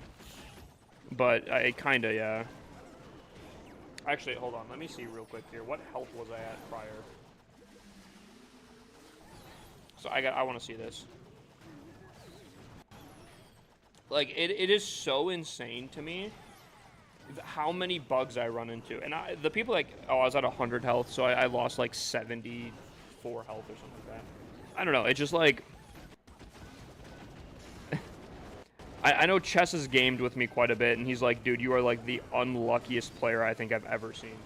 but it kinda, yeah. Actually, hold on. Let me see real quick here. What health was I at prior? So I want to see this. Like, it is so insane to me how many bugs I run into. And the people like, oh, I was at 100 health, so I lost like 74 health or something like that. I don't know. It's just like, I know Chess has gamed with me quite a bit, and he's like, dude, you are like the unluckiest player I think I've ever seen.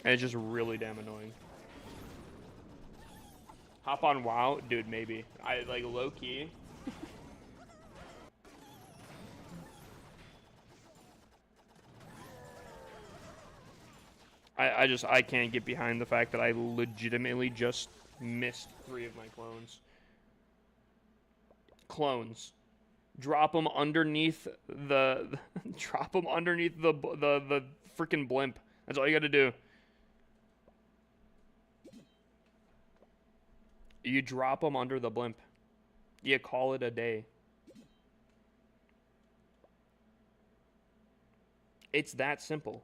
And it's just really damn annoying. Hop on WoW? Dude, maybe. I like low-key. I can't get behind the fact that I legitimately just missed 3 of my clones. Clones. Drop them underneath the drop them underneath the freaking blimp. That's all you got to do. You drop them under the blimp. You call it a day. It's that simple.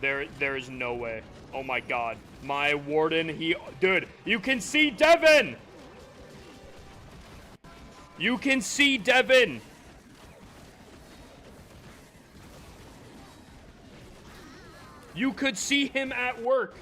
There is no way. Oh my god. My warden, dude, you can see Devin! You can see Devin! You could see him at work.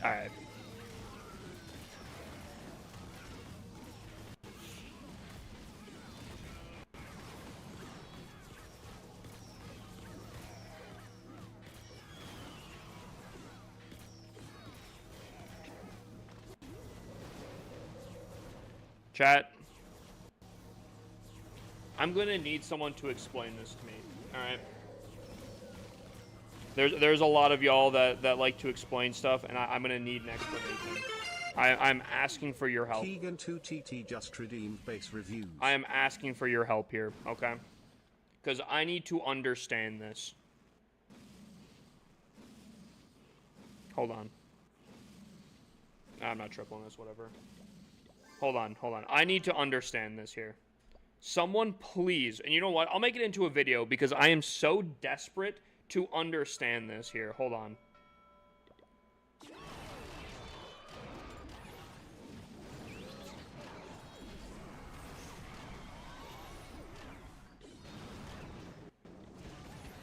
Alright. Chat. I'm gonna need someone to explain this to me. Alright. There's a lot of y'all that like to explain stuff, and I'm gonna need an explanation. I'm asking for your help. Keegan 2TT just redeemed base reviews. I am asking for your help here, okay? Because I need to understand this. Hold on. I'm not tripling this, whatever. Hold on. I need to understand this here. Someone please, and you know what? I'll make it into a video because I am so desperate to understand this here. Hold on.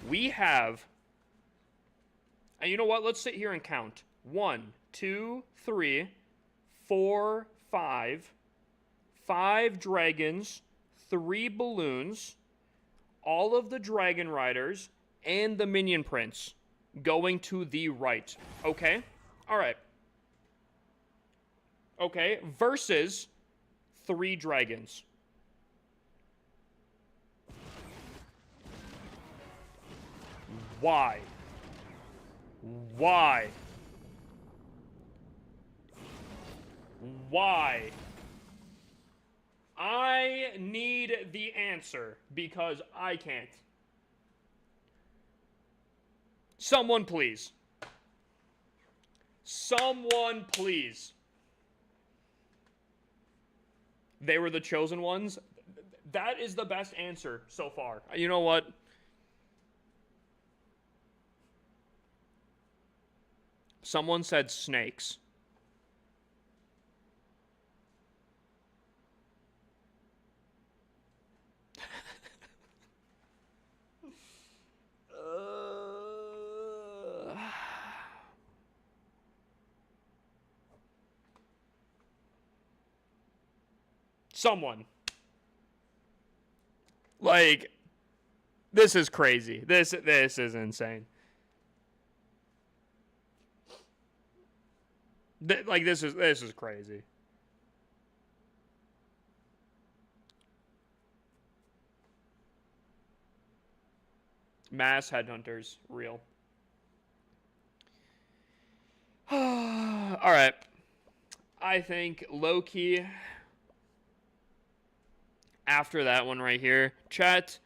We have, and you know what? Let's sit here and count. 1, 2, 3, 4, 5. 5 dragons, 3 balloons, all of the dragon riders, and the minion prince going to the right. Okay? Alright. Okay, versus 3 dragons. Why? Why? Why? I need the answer because I can't. Someone please. Someone please. They were the chosen ones. That is the best answer so far. You know what? Someone said snakes. Someone. Like, this is crazy. This is insane. Like, this is crazy. Mass headhunters, real. All right. I think low-key, after that one right here, chat,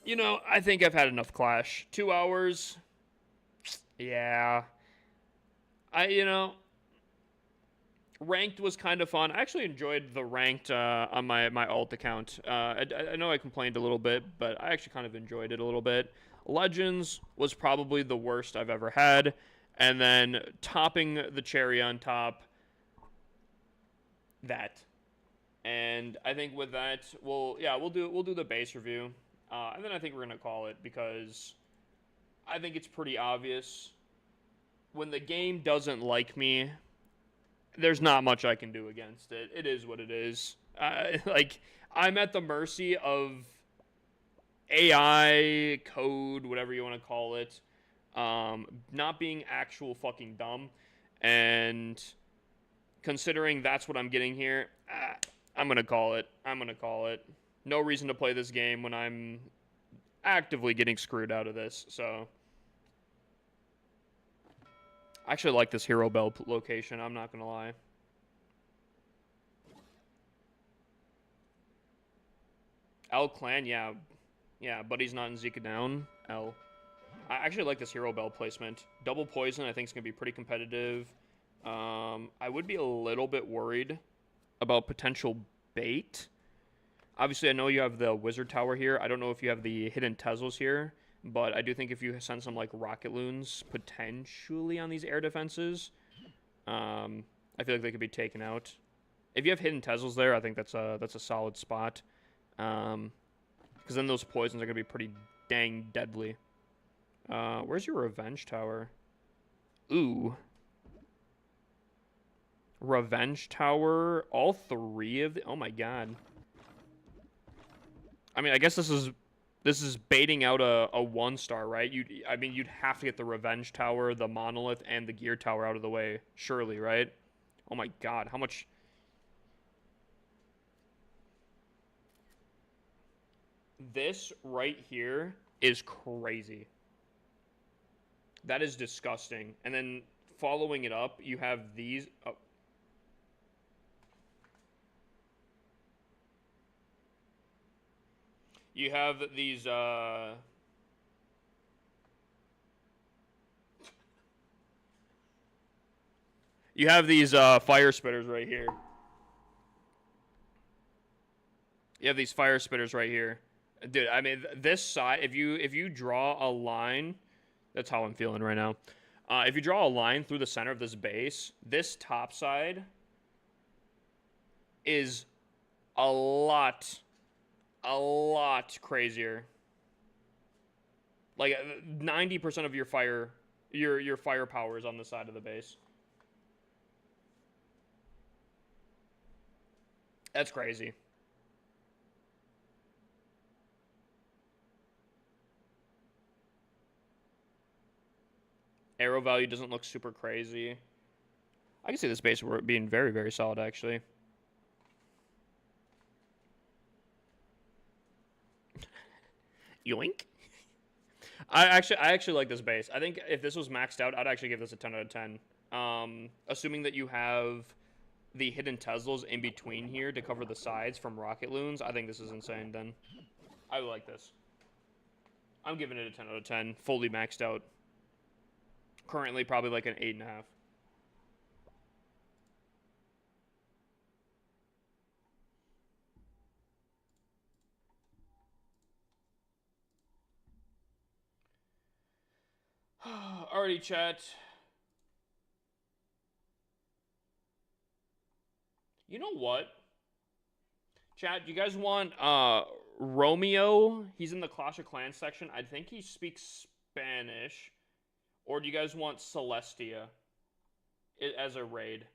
you know, I think I've had enough Clash. 2 hours, yeah. Ranked was kind of fun. I actually enjoyed the ranked on my alt account. I know I complained a little bit, but I actually kind of enjoyed it a little bit. Legends was probably the worst I've ever had. And then topping the cherry on top, that. And I think with that, we'll do the base review. And then I think we're going to call it because I think it's pretty obvious. When the game doesn't like me, there's not much I can do against it. It is what it is. Like, I'm at the mercy of AI, code, whatever you want to call it, not being actual fucking dumb. And considering that's what I'm getting here, I'm going to call it. No reason to play this game when I'm actively getting screwed out of this, so... I actually like this Hero Bell location, I'm not gonna lie. L clan, yeah. Yeah, Buddy's not in Zika down. L. I actually like this hero bell placement. Double poison I think is going to be pretty competitive. I would be a little bit worried about potential bait. Obviously, I know you have the wizard tower here. I don't know if you have the hidden Tezos here, but I do think if you send some like rocket loons potentially on these air defenses, I feel like they could be taken out. If you have hidden Tezos there, I think that's a solid spot. Because then those poisons are gonna be pretty dang deadly. Where's your revenge tower? Ooh. Revenge tower. All three of the. Oh my god. I mean, I guess this is baiting out a 1-star, right? You'd have to get the revenge tower, the monolith, and the gear tower out of the way, surely, right? Oh my god, how much? This right here is crazy. That is disgusting. And then following it up, you have these. Oh. You have these. You have these fire spitters right here. You have these fire spitters right here, dude. I mean, this side. If you draw a line, that's how I'm feeling right now. If you draw a line through the center of this base, this top side is a lot crazier. Like 90% of your firepower is on the side of the base. That's crazy. Arrow value doesn't look super crazy. I can see this base being very, very solid, actually. Yoink. I actually like this base. I think if this was maxed out, I'd actually give this a 10 out of 10. Assuming that you have the hidden Teslas in between here to cover the sides from rocket loons, I think this is insane then. I like this. I'm giving it a 10 out of 10, fully maxed out. Currently probably like an 8.5. Alrighty, chat. You know what? Chat, you guys want Romeo? He's in the Clash of Clans section. I think he speaks Spanish. Or do you guys want Celestia as a raid?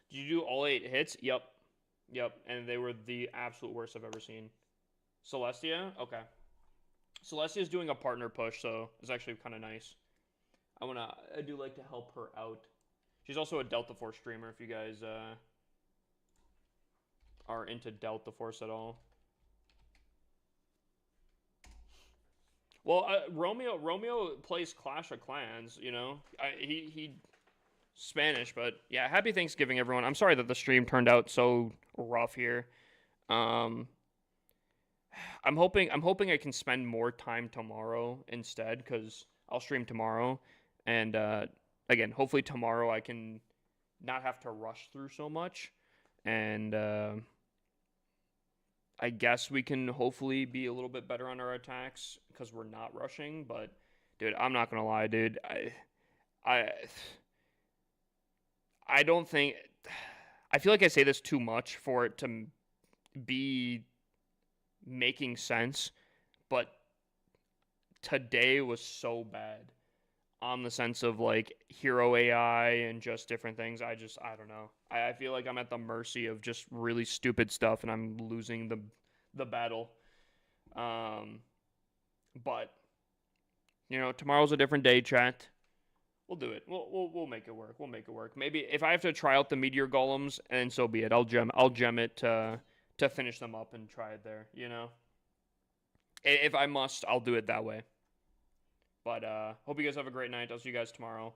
Did you do all 8 hits? Yep. Yep. And they were the absolute worst I've ever seen. Celestia? Okay. Celestia's doing a partner push, so it's actually kind of nice. I do like to help her out. She's also a Delta Force streamer if you guys are into Delta Force at all. Well, Romeo plays Clash of Clans, you know. He Spanish, but yeah, happy Thanksgiving everyone. I'm sorry that the stream turned out so rough here. I'm hoping I can spend more time tomorrow instead cuz I'll stream tomorrow and again, hopefully tomorrow I can not have to rush through so much and I guess we can hopefully be a little bit better on our attacks because we're not rushing. But, dude, I'm not gonna lie, dude. I don't think. I feel like I say this too much for it to be making sense, but today was so bad on the sense of like hero AI and just different things. I don't know. I feel like I'm at the mercy of just really stupid stuff and I'm losing the battle. But you know, tomorrow's a different day, chat. We'll do it. We'll make it work. We'll make it work. Maybe if I have to try out the meteor golems, and so be it. I'll gem it to finish them up and try it there. You know, if I must, I'll do it that way. But hope you guys have a great night. I'll see you guys tomorrow.